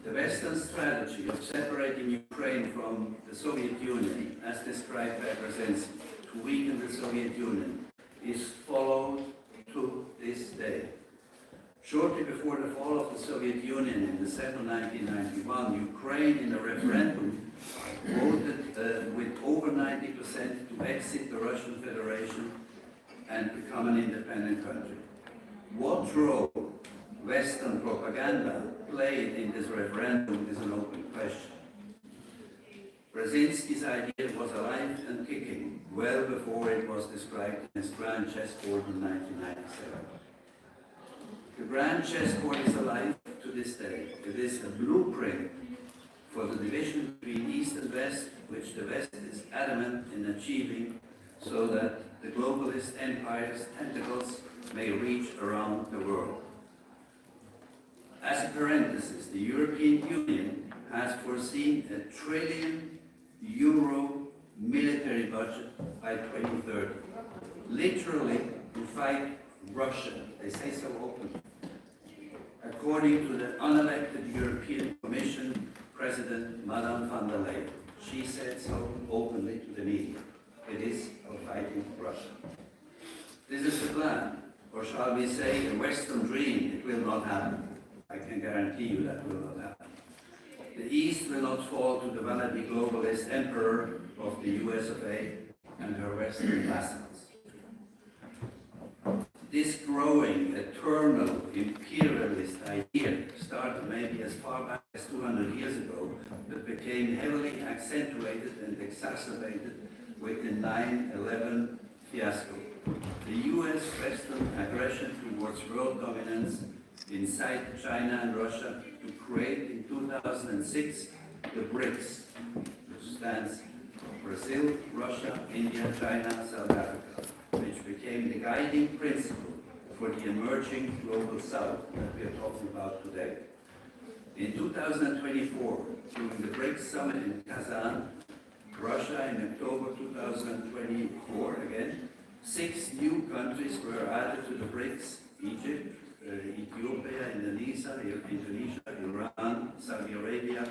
The Western strategy of separating Ukraine from the Soviet Union, as described by Brzezinski, to weaken the Soviet Union, is followed to this day. Shortly before the fall of the Soviet Union in December 1991, Ukraine in a referendum voted with over 90% to exit the Russian Federation and become an independent country. What role Western propaganda played in this referendum is an open question. Brzezinski's idea was alive and kicking well before it was described in his grand chessboard in 1997. The grand chessboard is alive to this day. It is a blueprint for the division between East and West, which the West is adamant in achieving so that the globalist empire's tentacles may reach around the world. As a parenthesis, the European Union has foreseen a €1 trillion military budget by 2030, literally to fight Russia. They say so openly. According to the unelected European Commission President, Madame van der Leyen, she said so openly to the media. It is of fighting Russia. This is the plan, or shall we say a Western dream. It will not happen. I can guarantee you that will not happen. The East will not fall to the vanity globalist emperor of the US of A and her Western vassals. This growing, eternal, imperialist idea started maybe as far back as 200 years ago, but became heavily accentuated and exacerbated with the 9/11 fiasco. The US Western aggression towards world dominance incited China and Russia to create in 2006 the BRICS, which stands for Brazil, Russia, India, China, South Africa, which became the guiding principle for the emerging global South that we are talking about today. In 2024, during the BRICS summit in Kazan, Russia in October 2024 again, 6 new countries were added to the BRICS: Egypt, Ethiopia, Indonesia, Iran, Saudi Arabia,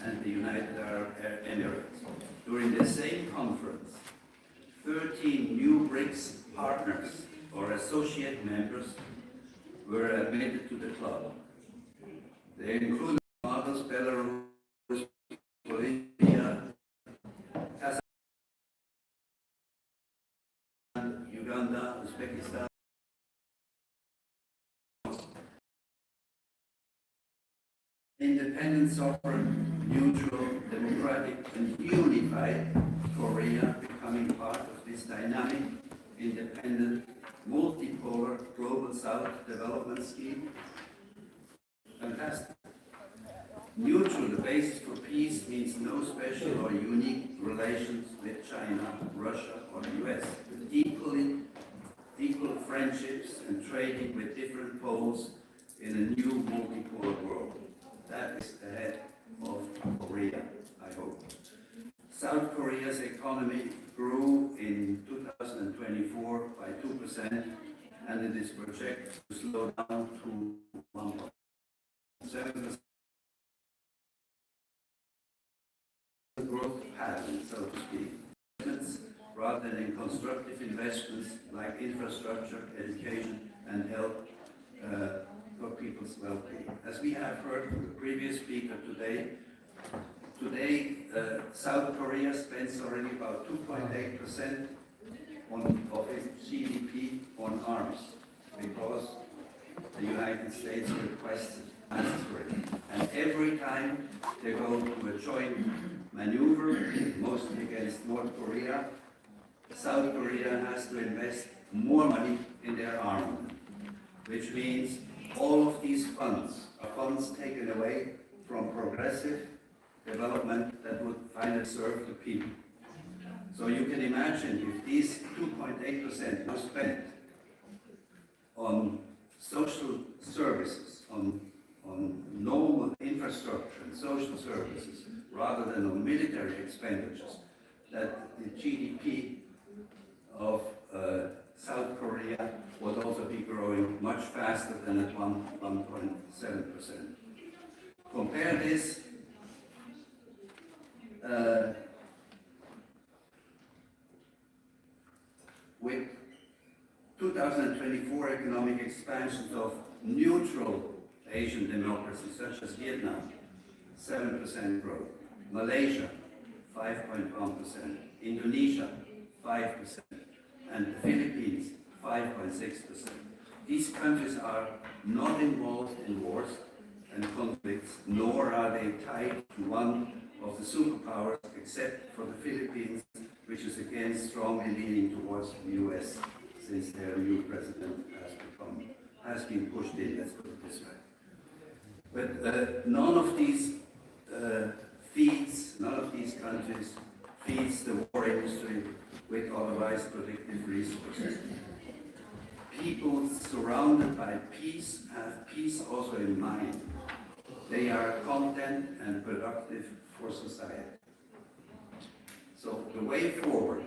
and the United Arab Emirates. During the same conference, 13 new BRICS partners or associate members were admitted to the club. They include Laos, Belarus, Bolivia, Kazakhstan, Uganda, Uzbekistan, independent, sovereign, neutral, democratic, and unified Korea becoming part of this dynamic, independent, multipolar global South development scheme. Fantastic. Neutral, the basis for peace, means no special or unique relations with China, Russia, or the US, but equal friendships and trading with different poles in a new multipolar world. That is ahead of Korea, I hope. South Korea's economy grew in 2024 by 2%, and it is projected to slow down to 1.7% growth pattern, so to speak. Rather than in constructive investments like infrastructure, education, and health for people's well-being. As we have heard from the previous speaker today, South Korea spends already about 2.8% of its GDP on arms, because the United States requests for it. And every time they go to a joint maneuver, mostly against North Korea, South Korea has to invest more money in their armament, which means all of these funds are funds taken away from progressive development that would finally serve the people. So you can imagine if these 2.8% are spent on social services, on normal infrastructure and social services, rather than on military expenditures, that the GDP of South Korea would also be growing much faster than at 1.7%. Compare this with 2024 economic expansions of neutral Asian democracies such as Vietnam, 7% growth, Malaysia, 5.1%, Indonesia, 5%, and the Philippines, 5.6%. These countries are not involved in wars and conflicts, nor are they tied to one of the superpowers, except for the Philippines, which is again strongly leaning towards the US since their new president has been pushed in, let's put it this way. But none of these countries feeds the war industry with otherwise productive resources. People surrounded by peace have peace also in mind. They are content and productive for society. So the way forward,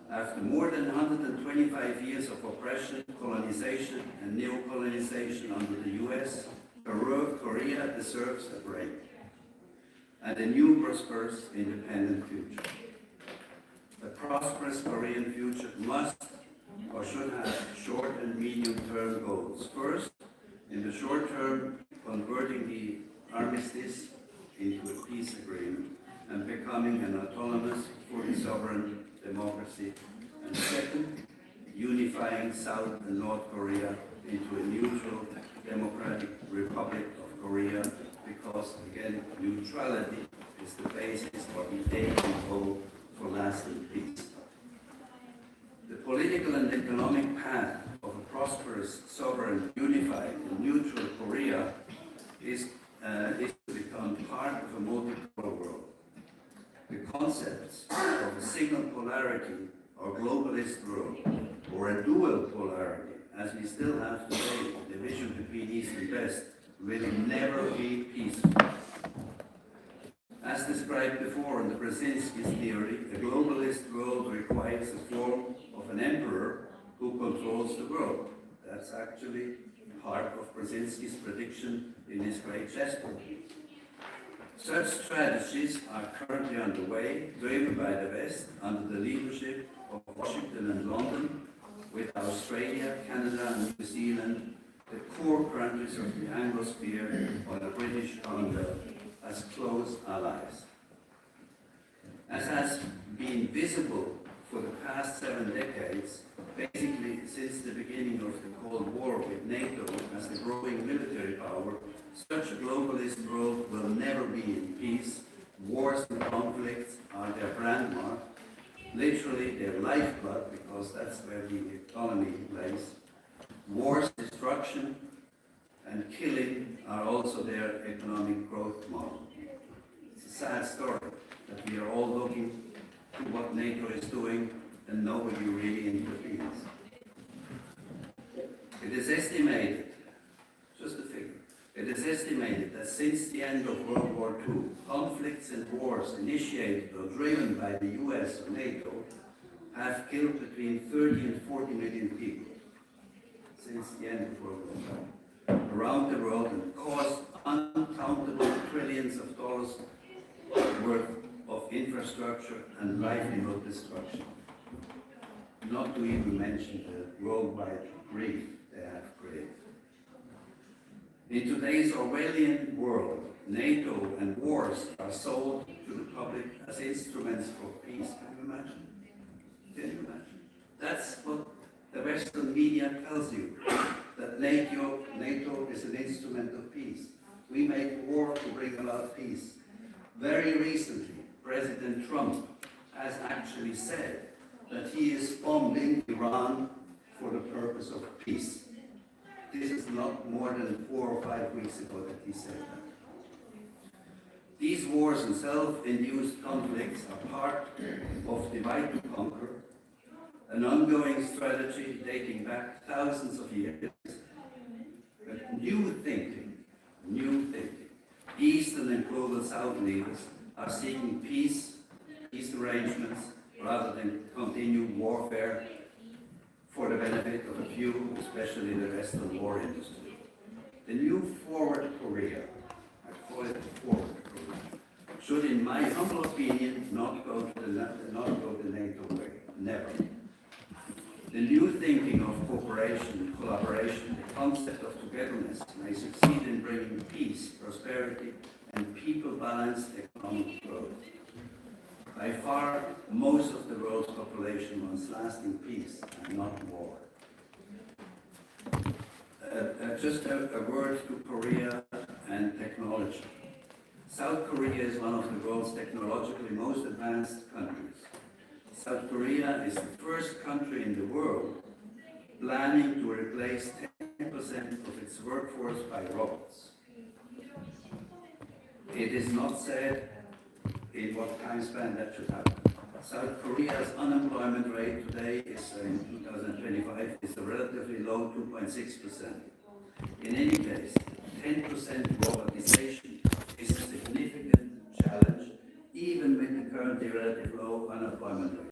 after more than 125 years of oppression, colonization, and neo-colonization under the US, Korea deserves a break and a new prosperous independent future. A prosperous Korean future must or should have short and medium-term goals. First, in the short term, converting the armistice into a peace agreement and becoming an autonomous, fully sovereign democracy. And second, unifying South and North Korea into a neutral, democratic Republic of Korea, because, again, neutrality is the basis or the aim and goal for lasting peace. The political and economic path of a prosperous, sovereign, unified, and neutral Korea is to become part of a multipolar world. The concepts of a single polarity or globalist world, or a dual polarity, as we still have today, the division between East and West, will never be peaceful. As described before in the Brzezinski's theory, a globalist world requires the form of an emperor who controls the world. That's actually part of Brzezinski's prediction in his great chessboard. Such strategies are currently underway, driven by the West under the leadership of Washington and London, with Australia, Canada, and New Zealand, the core countries of the Anglosphere or the British Commonwealth, as close allies. As has been visible for the past 7 decades, basically since the beginning of the Cold War with NATO as the growing military power, such a globalist world will never be in peace. Wars and conflicts are their brand mark, literally their lifeblood, because that's where the economy lays. Wars, destruction, and killing are also their economic growth model. It's a sad story that we are all looking to what NATO is doing and nobody really intervenes. It is estimated, just a figure, it is estimated that since the end of World War II, conflicts and wars initiated or driven by the US or NATO have killed between 30 and 40 million people since the end of World War II around the world, and caused uncountable trillions of dollars worth of infrastructure and livelihood destruction. Not to even mention the worldwide grief they have created. In today's Orwellian world, NATO and wars are sold to the public as instruments for peace. Can you imagine? Can you imagine? That's what the Western media tells you, that NATO is an instrument of peace. We make war to bring about peace. Very recently, President Trump has actually said that he is bombing Iran for the purpose of peace. This is not more than 4 or 5 weeks ago that he said that. These wars and self-induced conflicts are part of divide to conquer, an ongoing strategy dating back thousands of years. But new thinking, Eastern and global South leaders are seeking peace arrangements, rather than continue warfare for the benefit of a few, especially the Western war industry. The new forward Korea in my humble opinion, not go the NATO way. Never. The new thinking of cooperation, collaboration, the concept of togetherness may succeed in bringing peace, prosperity, and people-balanced economic growth. By far, most of the world's population wants lasting peace and not war. Just a word to Korea and technology. South Korea is one of the world's technologically most advanced countries. South Korea is the first country in the world planning to replace 10% of its workforce by robots. It is not said in what time span that should happen. South Korea's unemployment rate today is in 2025 is a relatively low 2.6%. In any case, 10% robotization is a significant challenge, even with the currently relatively low unemployment rate.